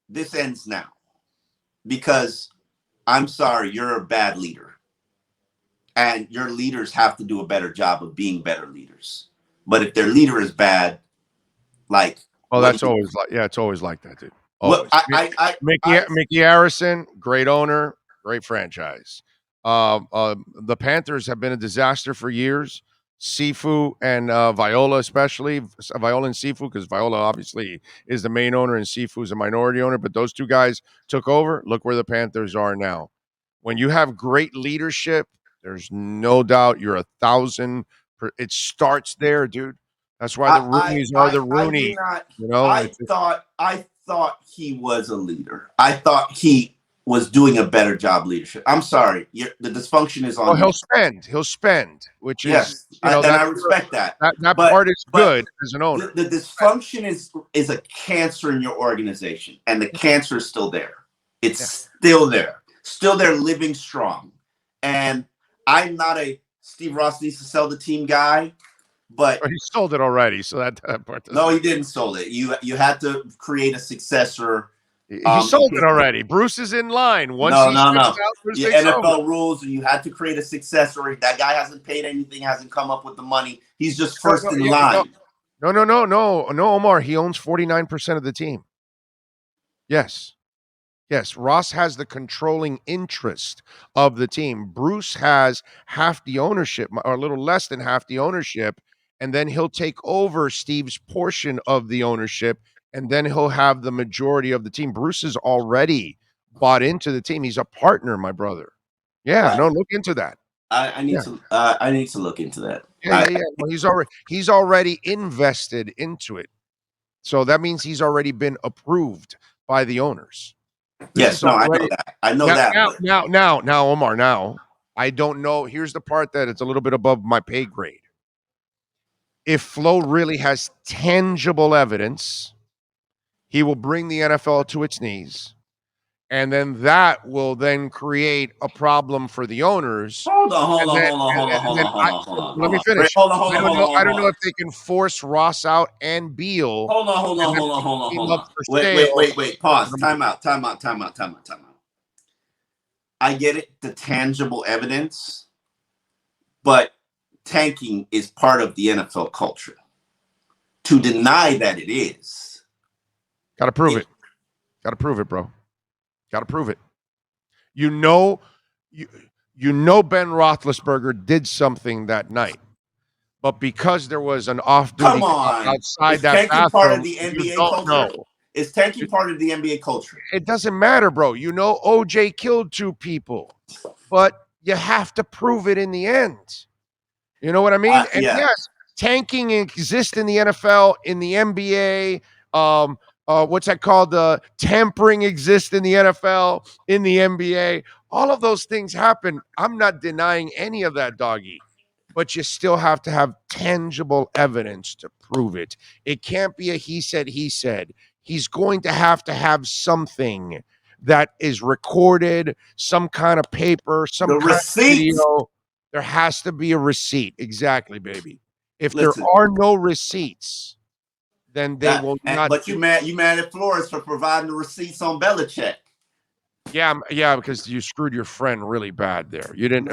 This ends now. Because I'm sorry, you're a bad leader. And your leaders have to do a better job of being better leaders. But if their leader is bad, it's always like that, dude. Well, Mickey Harrison, great owner, great franchise. The Panthers have been a disaster for years. Sifu and Viola, especially Viola and Sifu, because Viola obviously is the main owner and Sifu is a minority owner. But those two guys took over. Look where the Panthers are now. When you have great leadership, there's no doubt you're 1,000. It starts there, dude. That's why the Rooneys are the Rooney. I thought he was a leader. I thought he was doing a better job leadership. I'm sorry, the dysfunction is Well, on you. he'll spend, which is, Yes, you know, and I that's respect that. that But part is good as an owner. the dysfunction is a cancer in your organization, and the cancer is still there. It's still there, living strong. And I'm not a Steve Ross needs to sell the team guy, but He sold it already, so that part doesn't. no, he didn't sell it. You had to create a successor. He sold it already. Bruce is in line. Once No, he no, ships no. out, Bruce Your takes over. NFL rules, and you had to create a successor. That guy hasn't paid anything, hasn't come up with the money. He's just first in line. No, Omar. He owns 49% of the team. Yes. Ross has the controlling interest of the team. Bruce has half the ownership, or a little less than half the ownership, and then he'll take over Steve's portion of the ownership, and then he'll have the majority of the team. Bruce is already bought into the team. He's a partner, my brother. Yeah, no, look into that. I need to look into that. Yeah. Well, he's already invested into it. So that means he's already been approved by the owners. Yes, no, already, I know that. Now, Omar, now, I don't know. Here's the part that it's a little bit above my pay grade. If Flo really has tangible evidence, he will bring the NFL to its knees. And then that will then create a problem for the owners. Hold on. Let me finish. I don't know if they can force Ross out and Beal. Hold on. Wait. Pause. Time out. I get it, the tangible evidence, but tanking is part of the NFL culture. To deny that it is. Gotta prove it. Gotta prove it, bro. Gotta prove it. You know Ben Roethlisberger did something that night. But because there was an off-duty outside that bathroom, part of the NBA culture? Is tanking part of the NBA culture? It doesn't matter, bro. You know OJ killed 2 people, but you have to prove it in the end. You know what I mean? And yes, tanking exists in the NFL, in the NBA. What's that called? Tampering exists in the NFL, in the NBA. All of those things happen. I'm not denying any of that, doggy. But you still have to have tangible evidence to prove it. It can't be a he said. He's going to have something that is recorded, some kind of paper, some kind of video. There has to be a receipt. Exactly, baby. If there are no receipts, then they will not. But you mad at Flores for providing the receipts on Belichick. Yeah, because you screwed your friend really bad there. You didn't.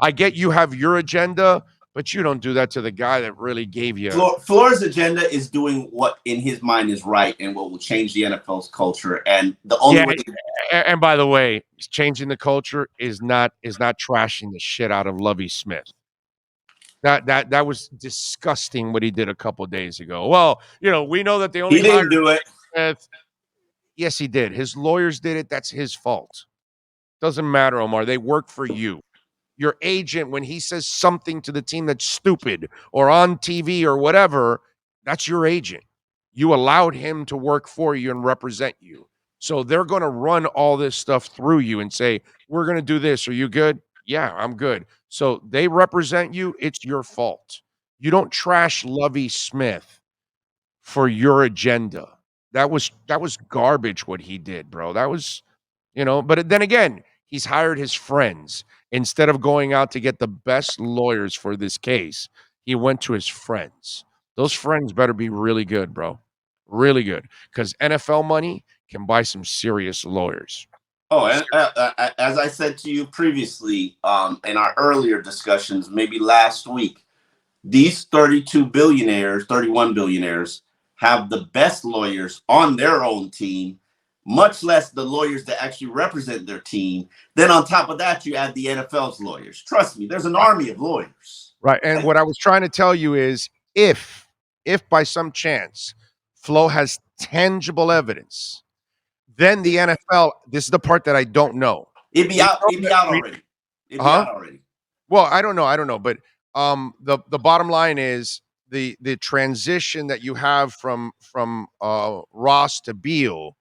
I get you have your agenda, but you don't do that to the guy that really gave you. Flores' agenda is doing what in his mind is right and what will change the NFL's culture. And the only way. And by the way, changing the culture is not trashing the shit out of Lovie Smith. That was disgusting what he did a couple days ago. Well, we know that they only didn't do it. Smith. Yes, he did. His lawyers did it. That's his fault. Doesn't matter, Omar. They work for you. Your agent, when he says something to the team that's stupid or on TV or whatever, that's your agent. You allowed him to work for you and represent you. So they're going to run all this stuff through you and say, we're going to do this. Are you good? Yeah, I'm good. So they represent you. It's your fault. You don't trash Lovie Smith for your agenda. That was garbage what he did, bro. That was, but then again, he's hired his friends. Instead of going out to get the best lawyers for this case, he went to his friends. Those friends better be really good, bro. Really good. Because NFL money can buy some serious lawyers. Oh, and as I said to you previously, in our earlier discussions, maybe last week, these 31 billionaires have the best lawyers on their own team, much less the lawyers that actually represent their team. Then on top of that, you add the NFL's lawyers. Trust me, there's an army of lawyers. Right. And what I was trying to tell you is if by some chance Flo has tangible evidence, then the NFL, this is the part that I don't know. It'd be out already. Well, I don't know. But the bottom line is the transition that you have from Ross to Beal,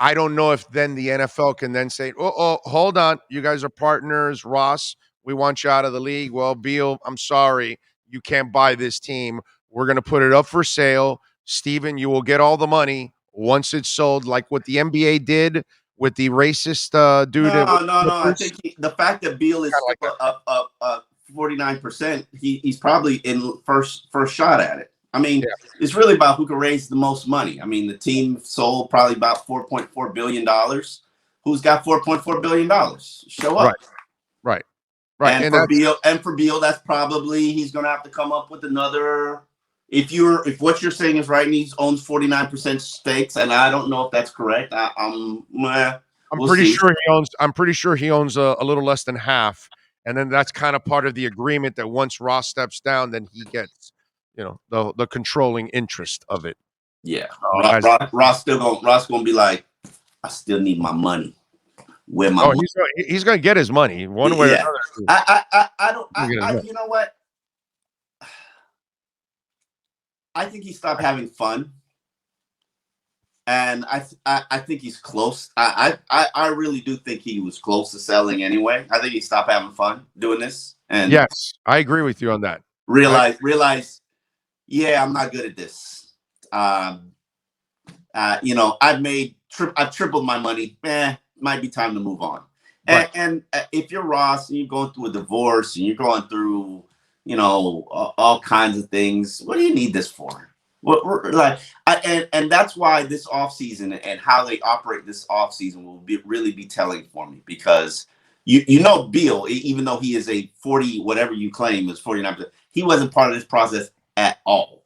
I don't know if then the NFL can then say, oh, hold on. You guys are partners. Ross, we want you out of the league. Well, Beal, I'm sorry. You can't buy this team. We're going to put it up for sale. Steven, you will get all the money once it's sold, like what the NBA did with the racist dude. No, With no, no. I Clippers. think the fact that Beal is Kinda still like that. 49%, he's probably in first shot at it. I mean, Yeah, it's really about who can raise the most money. I mean, the team sold probably about $4.4 billion. Who's got $4.4 billion? Show right, up. right, right. And And for that's Beal, that's probably he's gonna have to come up with another. If what you're saying is right, and he owns 49% stakes, and I don't know if that's correct. We'll see. I'm pretty sure he owns a little less than half. And then that's kind of part of the agreement that once Ross steps down, then he gets, the controlling interest of it. Yeah, As Ross gonna be like, I still need my money. Where my Oh, money? he's gonna get his money one way or Yeah, another. I don't. He'll get his money. You know what? I think he stopped having fun, and I think he's close. I really do think he was close to selling anyway. I think he stopped having fun doing this, and Yes, I agree with you on that. realize, yeah, I'm not good at this. I've tripled my money. Might be time to move on. Right. And if you're Ross and you're going through a divorce and you're going through, all kinds of things, what do you need this for? And that's why this offseason and how they operate this offseason will really be telling for me, because Beal, even though he is a 40, whatever you claim is 49%, he wasn't part of this process at all.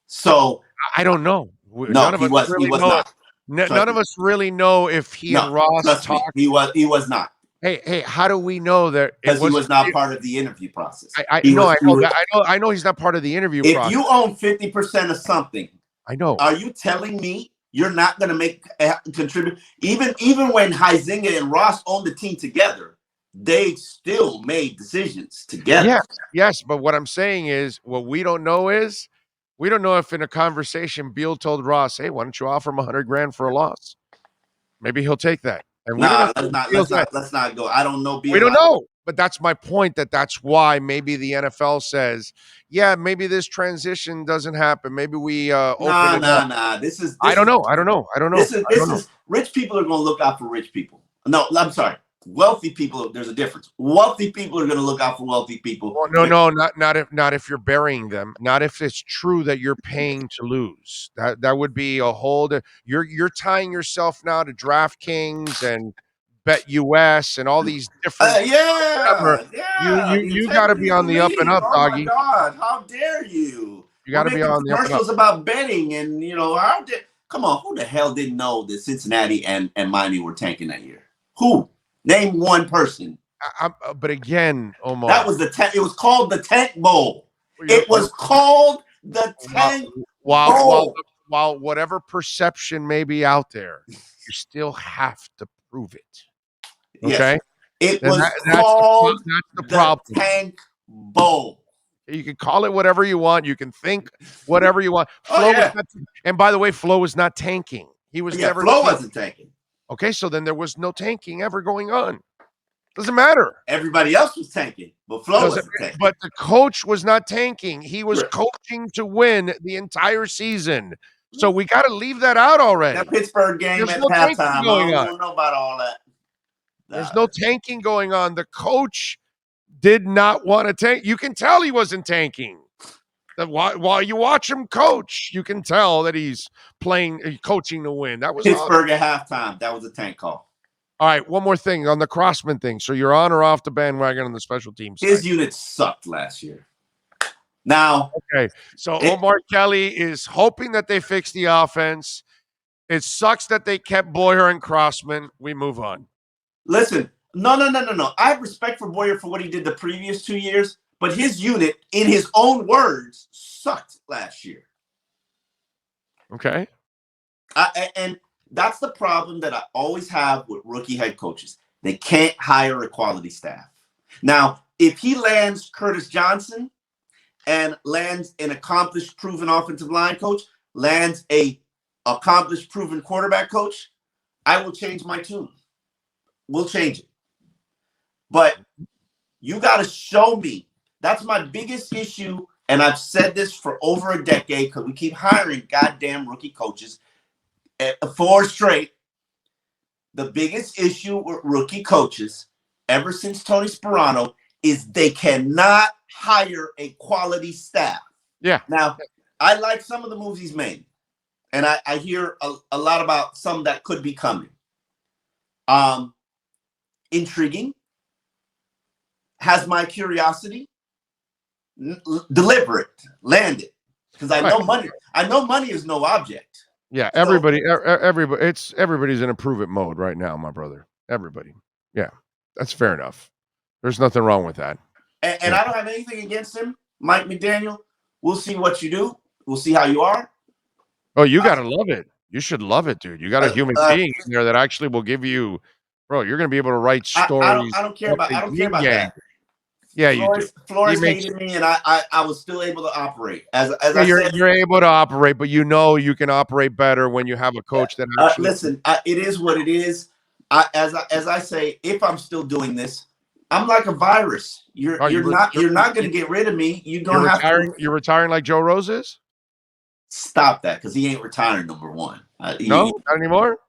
So I don't know. no, None of he us was really know. not. None of us really know if he and Ross Trust me, talked. he was not, Hey, how do we know that it because he was was not part of the interview process. I know that. I know he's not part of the interview If process. you own 50% of something, I know. Are you telling me you're not going to contribute? Even when Huizinga and Ross owned the team together, they still made decisions together. Yes. But what I'm saying is, what we don't know is, we don't know if in a conversation Beal told Ross, "Hey, why don't you offer him $100,000 for a loss? Maybe he'll take that." And we don't Nah, know. let's not go. I don't know Beal. We don't know. But that's my point. That's why maybe the NFL says, "Yeah, maybe this transition doesn't happen. Maybe we open it up." Nah. I don't know. This is rich people are going to look out for rich people. No, I'm sorry. Wealthy people, there's a difference. Wealthy people are going to look out for wealthy people. Well, no, not if you're burying them. Not if it's true that you're paying to lose. That would be a whole. You're tying yourself now to DraftKings and BetUS and all these different. Whatever. You got to be on the up and up, Oh my doggy. God, how dare you? You got to be on the up and up. Commercials about betting, and come on, who the hell didn't know that Cincinnati and Miami were tanking that year? Who? Name one person. But again, Omar, that was it was called the Tank Bowl. It was called the Tank Bowl. While whatever perception may be out there, you still have to prove it. Okay? Yes. It was called the problem. Tank Bowl. You can call it whatever you want. You can think whatever you want. And by the way, Flo was not tanking. He was never. Flo wasn't tanking. Okay, so then there was no tanking ever going on. Doesn't matter. Everybody else was tanking, but Flo wasn't tanking. But the coach was not tanking. He was coaching to win the entire season. So we got to leave that out already. That Pittsburgh game at halftime, I don't know about all that. There's no tanking going on. The coach did not want to tank. You can tell he wasn't tanking. While you watch him coach, you can tell that he's coaching to win. That was Pittsburgh at halftime. That was a tank call. All right, one more thing on the Crossman thing. So you're on or off the bandwagon on the special teams side? His unit sucked last year. Now, okay, so Omar Kelly is hoping that they fix the offense. It sucks that they kept Boyer and Crossman. We move on. Listen, no. I have respect for Boyer for what he did the previous 2 years, but his unit, in his own words, sucked last year. Okay. And that's the problem that I always have with rookie head coaches. They can't hire a quality staff. Now, if he lands Curtis Johnson and lands an accomplished, proven offensive line coach, lands a accomplished, proven quarterback coach, I will change my tune. We'll change it. But you got to show me. That's my biggest issue. And I've said this for over a decade because we keep hiring goddamn rookie coaches. 4 straight. The biggest issue with rookie coaches ever since Tony Sperano is they cannot hire a quality staff. Yeah. Now, I like some of the moves he's made. And I hear a lot about some that could be coming. Intriguing. Has my curiosity. Deliver it. Land it. Because I know money. I know money is no object. Yeah, everybody's in a prove it mode right now, my brother. Everybody. Yeah, that's fair enough. There's nothing wrong with that. And I don't have anything against him, Mike McDaniel. We'll see what you do. We'll see how you are. Oh, you gotta love it. You should love it, dude. You got a human being in there that actually will give you, bro. You're gonna be able to write stories. I don't care about that. Yeah, Flores hated me, and I was still able to operate. As I said, you're able to operate, but you know you can operate better when you have a coach that actually. Listen, it is what it is. As I say, if I'm still doing this, I'm like a virus. You're not going to get rid of me. You're You're retiring like Joe Rose is. Stop that, because he ain't retiring. Number one, no, not anymore.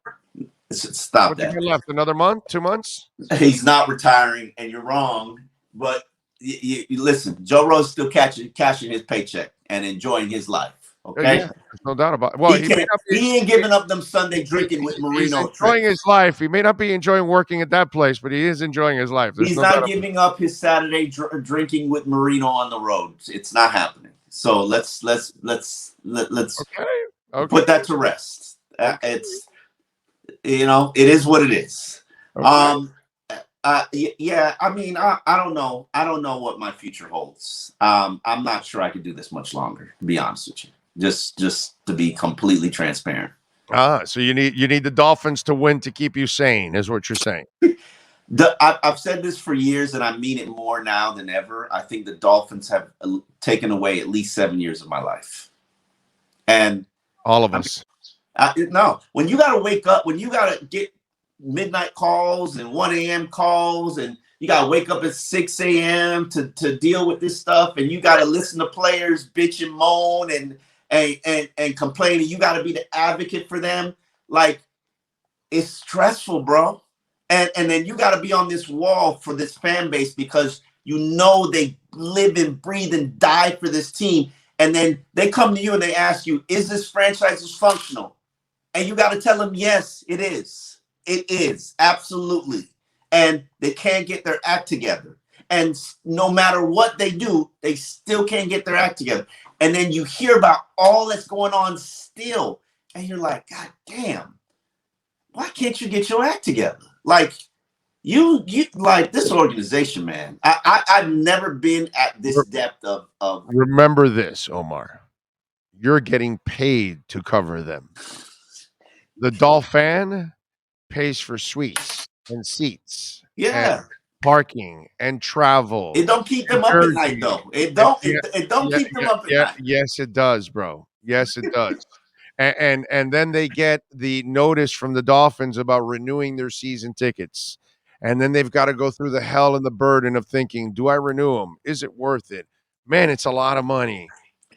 Stop that. Left another month, 2 months. He's not retiring, and you're wrong. But you listen, Joe Rose still cashing his paycheck and enjoying his life. Okay, yeah, there's no doubt about it. Well, he ain't giving up them Sunday drinking with Marino. He's enjoying his life. He may not be enjoying working at that place, but he is enjoying his life. He's not giving up his Saturday drinking with Marino on the road. It's not happening. So let's put that to rest. It's it is what it is. Okay. Yeah, I mean, I don't know. I don't know what my future holds. I'm not sure I could do this much longer, to be honest with you. Just to be completely transparent. So you need the Dolphins to win to keep you sane, is what you're saying. I've said this for years, and I mean it more now than ever. I think the Dolphins have taken away at least 7 years of my life. And all of us. No, when you got to wake up, when you got to get midnight calls and 1 a.m. calls, and you got to wake up at 6 a.m. to deal with this stuff, and you got to listen to players bitch and moan and complain, and you got to be the advocate for them. Like, it's stressful, bro. And then you got to be on this wall for this fan base because they live and breathe and die for this team. And then they come to you and they ask you, is this franchise dysfunctional? And you got to tell them, yes, it is. It is. Absolutely. And they can't get their act together. And no matter what they do, they still can't get their act together. And then you hear about all that's going on still. And you're like, God damn, why can't you get your act together? Like, you like this organization, man. I've never been at this depth of. Remember this, Omar. You're getting paid to cover them. The Dolphin pays for suites and seats. Yeah. And parking and travel. It don't keep them up at night, though. It don't keep them up at night. Yes, it does, bro. Yes, it does. And then they get the notice from the Dolphins about renewing their season tickets. And then they've got to go through the hell and the burden of thinking, do I renew them? Is it worth it? Man, it's a lot of money.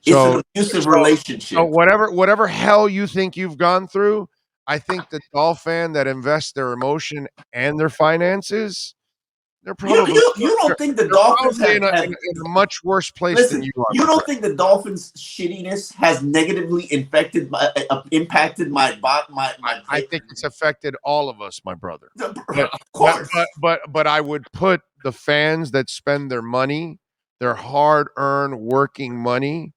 It's an abusive relationship. So whatever hell you think you've gone through, I think the Dolphin that invests their emotion and their finances, they're probably you don't think the Dolphins in a much worse place than you are. You don't think the Dolphins' shittiness has negatively impacted my I think it's affected all of us, my brother. Of course. But I would put the fans that spend their money, their hard-earned working money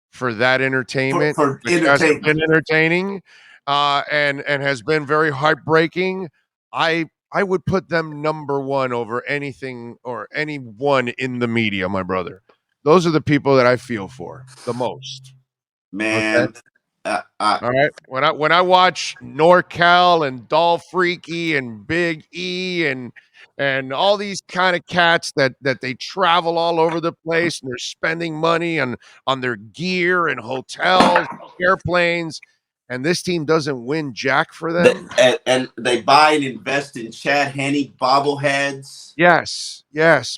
for that entertainment, for has been entertaining, and has been very heartbreaking. I would put them number one over anything or anyone in the media, my brother. Those are the people that I feel for the most. Man. Okay? All right. When I watch NorCal and Doll Freaky and Big E and all these kind of cats that they travel all over the place and they're spending money on their gear and hotels, airplanes. and this team doesn't win jack for them. And they buy and invest in Chad Henne bobbleheads. Yes,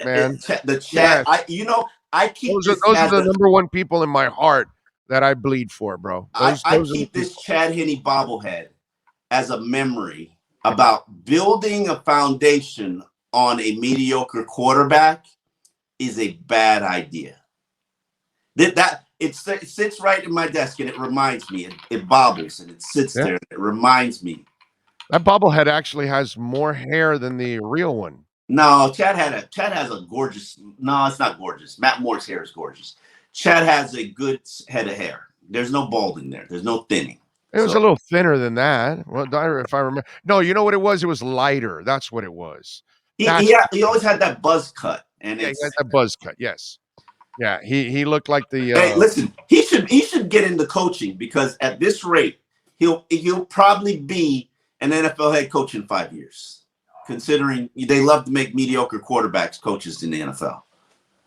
man. The Chad, Yes. I keep Those are the number one people in my heart that I bleed for, bro. I keep this Chad Henne bobblehead as a memory about building a foundation on a mediocre quarterback is a bad idea. It sits right in my desk and it reminds me. It bobbles and it sits there. And it reminds me. That bobblehead actually has more hair than the real one. No, Chad has a gorgeous. No, it's not gorgeous. Matt Moore's hair is gorgeous. Chad has a good head of hair. There's no balding there. There's no thinning. It was a little thinner than that. Well, if I remember. No, you know what it was? It was lighter. That's what it was. He always had that buzz cut. And he had that buzz cut. Yes. Yeah, he looked like the. Hey, listen, he should get into coaching because at this rate, he'll probably be an NFL head coach in 5 years. Considering they love to make mediocre quarterbacks coaches in the NFL.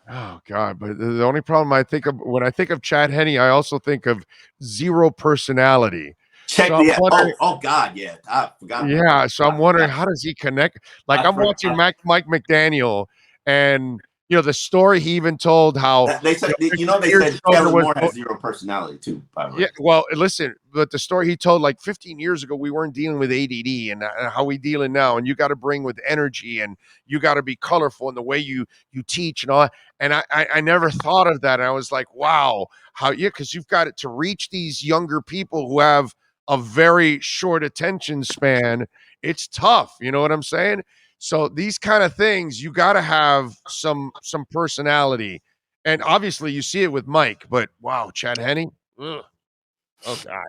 Oh God! But the only problem I think of when I think of Chad Henne, I also think of zero personality. Oh God, yeah, I forgot. Yeah, so I'm wondering how does he connect? Like I'm watching Mike McDaniel, and the story he even told how they said Kellen Moore has zero personality too. By the way. Yeah, well, listen, but the story he told like 15 years ago, we weren't dealing with ADD and how we dealing now, and you got to bring with energy, and you got to be colorful in the way you teach and all. And I never thought of that, and I was like, wow, because you've got it to reach these younger people who have a very short attention span. It's tough, you know what I'm saying? So these kind of things, you got to have some personality. And obviously you see it with Mike, but wow, Chad Henne? Ugh. Oh, God.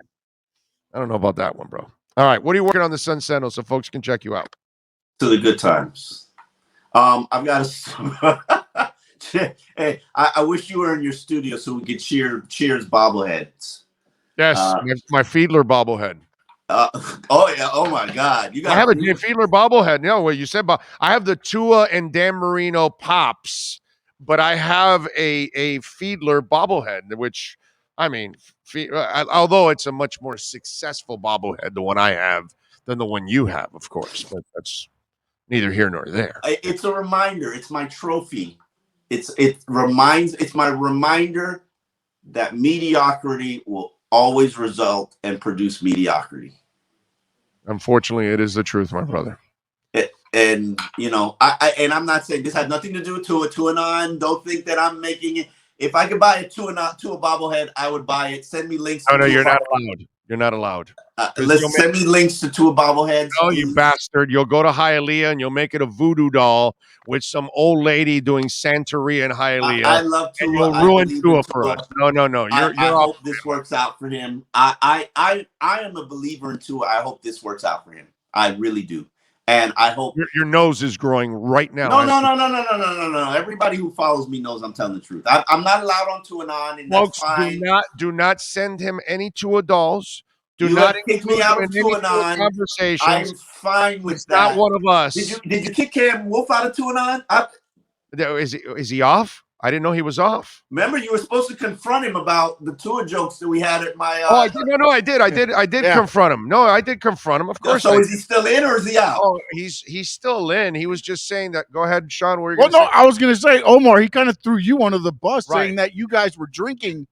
I don't know about that one, bro. All right, what are you working on the Sun Sentinel so folks can check you out? To the good times. I've got a... Hey, I wish you were in your studio so we could cheers bobbleheads. Yes, my Fiedler bobblehead. Oh yeah! Oh my God! I have a Fiedler bobblehead. No, what you said, I have the Tua and Dan Marino pops, but I have a Fiedler bobblehead, which I mean, although it's a much more successful bobblehead, the one I have, than the one you have, of course. But that's neither here nor there. It's a reminder. It's my trophy. It's my reminder that mediocrity will always result and produce mediocrity. Unfortunately, it is the truth, my brother. And I'm not saying this had nothing to do with Tua and on. Don't think that I'm making it. If I could buy a Tua bobblehead, I would buy it. Send me links. No, you're not allowed. You're not allowed. Send me links to Tua bobbleheads. Oh, you bastard! You'll go to Hialeah and you'll make it a voodoo doll with some old lady doing Santeria in Hialeah. I love Tua. You'll ruin Tua for us. No. I hope this works out for him. I am a believer in Tua. I hope this works out for him. I really do. And I hope your nose is growing right now. No. Everybody who follows me knows I'm telling the truth. I'm not allowed on Tua and on, and folks, that's fine. do not send him any Tua dolls. Do you not kick me out of Tua and on. Conversations. I'm fine with He's that. Not one of us. Did you kick Cam Wolf out of Tua and on? Is he off? I didn't know he was off. Remember, you were supposed to confront him about the Tua jokes that we had at my. I did confront him. No, I did confront him. Of course. So is he still in or is he out? Oh, he's still in. He was just saying that. Go ahead, Sean. I was going to say, Omar. He kind of threw you under the bus, saying that you guys were drinking,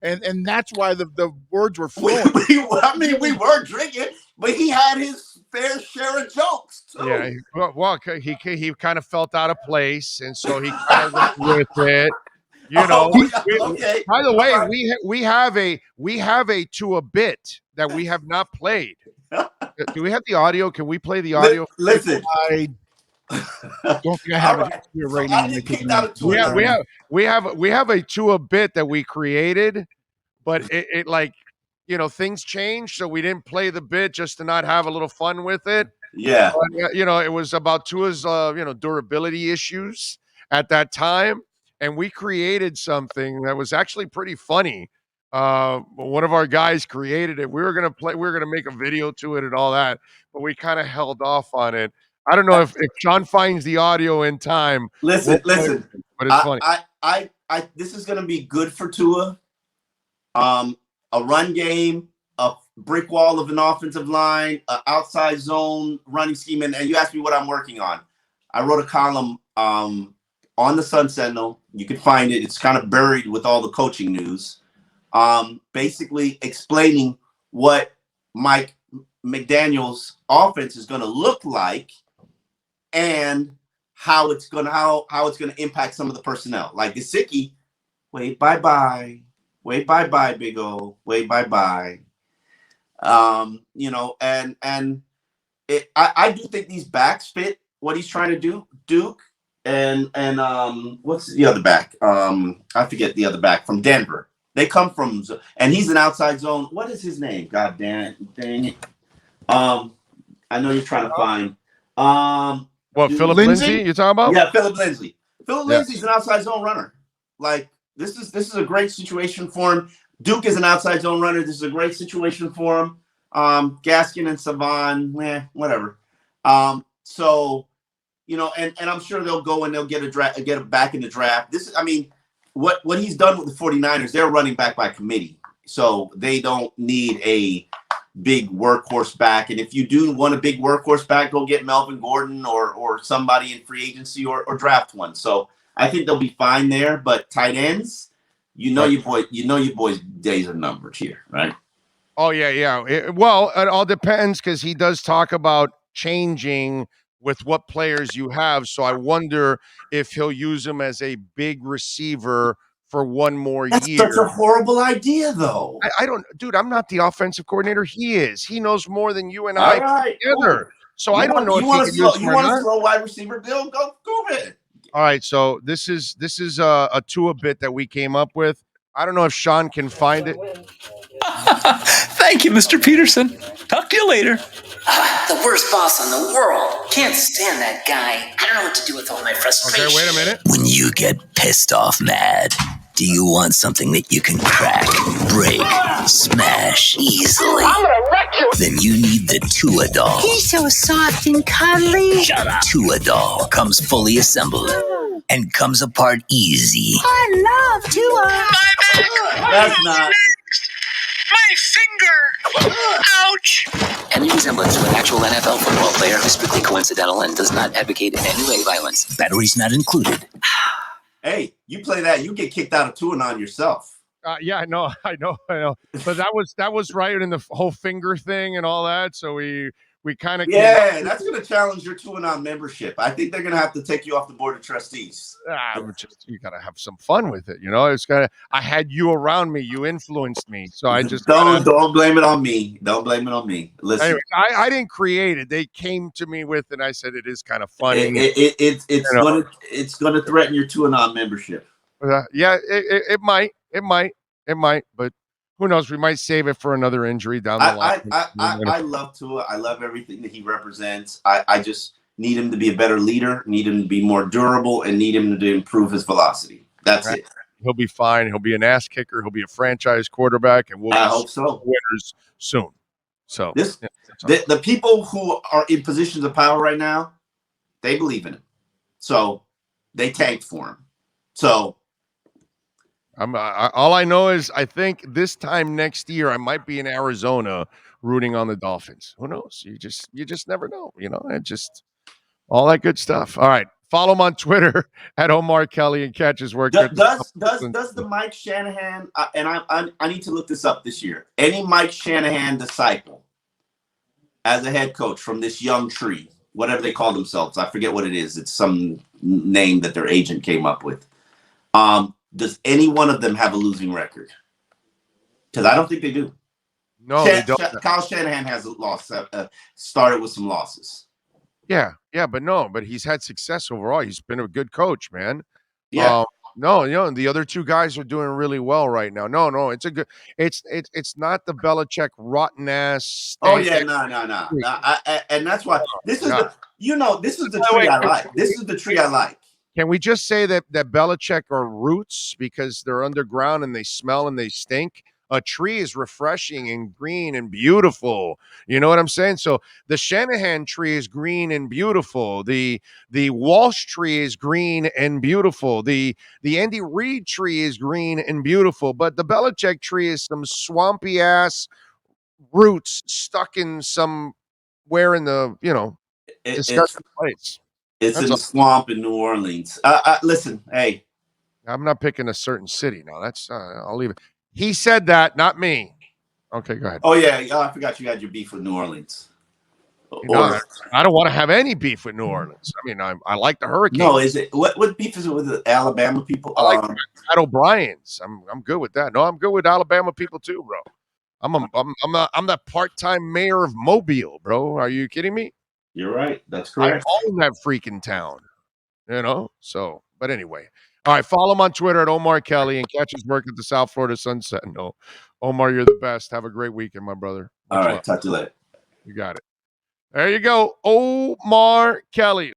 and that's why the words were flowing. We were drinking, but he had his fair share of jokes too. Yeah, he kind of felt out of place, and so he kind of went with it. Okay. By the way, we have a Tua bit that we have not played. Do we have the audio? Can we play the audio? Listen, I don't think I have it here right now. We have a Tua bit that we created, but it things changed, so we didn't play the bit just to not have a little fun with it. Yeah. But, it was about Tua's durability issues at that time, and we created something that was actually pretty funny. One of our guys created it. We were gonna make a video to it and all that, but we kind of held off on it. I don't know if Sean finds the audio in time. Listen, but it's funny. This is gonna be good for Tua. A run game, brick wall of an offensive line, outside zone running scheme. And you asked me what I'm working on. I wrote a column on the Sun Sentinel. You can find it. It's kind of buried with all the coaching news. Basically explaining what Mike McDaniel's offense is going to look like and how it's going to impact some of the personnel. Like Gesicki, wait, bye-bye. Wait, bye-bye, Big O. Wait, bye-bye. You know, and I do think these backs fit what he's trying to do. Duke and what's the other back? I forget the other back from Denver. They come from, and he's an outside zone. What is his name? God dang it. I know you're trying to find. What, Philip Lindsay? You're talking about? Yeah, Philip Lindsay. Lindsay's an outside zone runner. Like this is a great situation for him. Duke is an outside zone runner. This is a great situation for him. Gaskin and Savon, whatever. So, you know, and I'm sure they'll go and they'll get it back in the draft. This is, I mean, what he's done with the 49ers, they're running back by committee. So they don't need a big workhorse back. And if you do want a big workhorse back, go get Melvin Gordon or somebody in free agency or draft one. So I think they'll be fine there. But tight ends, your boy's days are numbered here, right? Oh yeah. Well, it all depends because he does talk about changing with what players you have. So I wonder if he'll use him as a big receiver for one more year. That's such a horrible idea, though. I don't, dude. I'm not the offensive coordinator. He is. He knows more than you and I together. Cool. So I don't know if he can use him or not. You want to throw wide receiver, Bill? Go ahead. All right. So this is a Tua bit that we came up with. I don't know if Sean can find it. Thank you, Mr. Peterson. Talk to you later. The worst boss in the world. Can't stand that guy. I don't know what to do with all my frustration. Okay, wait a minute. When you get pissed off mad, do you want something that you can crack, break, smash easily? I'm gonna wreck you. Then you need the Tua doll. He's so soft and cuddly. Shut up. Tua doll comes fully assembled and comes apart easy. I love Tua. My back. That's not. My finger. Ouch. Any resemblance to an actual NFL football player is strictly coincidental and does not advocate in any way violence. Batteries not included. Hey, you play that, you get kicked out of Tuanon yourself. Yeah, I know. But that was right in the whole finger thing and all that. So we kind of that's going to challenge your Tuanon membership. I think they're going to have to take you off the board of trustees. You got to have some fun with it, you know. I had you around me, you influenced me, so I just don't blame it on me. Don't blame it on me. Listen, anyway, I didn't create it. They came to me with, and I said it is kind of funny. It's going to threaten your Tuanon membership. It might, but who knows? We might save it for another injury down the line. I love Tua. I love everything that he represents. I just need him to be a better leader, need him to be more durable, and need him to improve his velocity. That's it. He'll be fine. He'll be an ass kicker. He'll be a franchise quarterback, and I hope so. Winners soon. So the people who are in positions of power right now, they believe in him. So they tanked for him. So. All I know is I think this time next year I might be in Arizona rooting on the Dolphins. Who knows? You just never know. You know, and just all that good stuff. All right, follow him on Twitter at Omar Kelly and catch his work. Does the Mike Shanahan and I need to look this up this year? Any Mike Shanahan disciple as a head coach from this young tree, whatever they call themselves, I forget what it is. It's some name that their agent came up with. Does any one of them have a losing record? Because I don't think they do. No, they don't. Kyle Shanahan has a loss. Started with some losses. Yeah, but he's had success overall. He's been a good coach, man. Yeah. The other two guys are doing really well right now. No, it's a good. It's not the Belichick rotten ass. Oh yeah, no. And that's why this is the tree I like. This is the tree I like. Can we just say that Belichick are roots because they're underground and they smell and they stink? A tree is refreshing and green and beautiful. You know what I'm saying? So the Shanahan tree is green and beautiful. The Walsh tree is green and beautiful. The Andy Reid tree is green and beautiful. But the Belichick tree is some swampy ass roots stuck in somewhere in the, disgusting place. It's That's in the swamp in New Orleans. Listen, hey. I'm not picking a certain city. No, that's I'll leave it. He said that, not me. Okay, go ahead. Oh yeah, I forgot you had your beef with New Orleans. I don't want to have any beef with New Orleans. I mean, I like the Hurricanes. No, is it what beef is it with the Alabama people? I like Pat O'Brien's. I'm good with that. No, I'm good with Alabama people too, bro. I'm the part-time mayor of Mobile, bro. Are you kidding me? You're right. That's correct. I own that freaking town. So, but anyway. All right, follow him on Twitter at Omar Kelly and catch his work at the South Florida Sunset. No, Omar, you're the best. Have a great weekend, my brother. All right, talk to you later. You got it. There you go, Omar Kelly.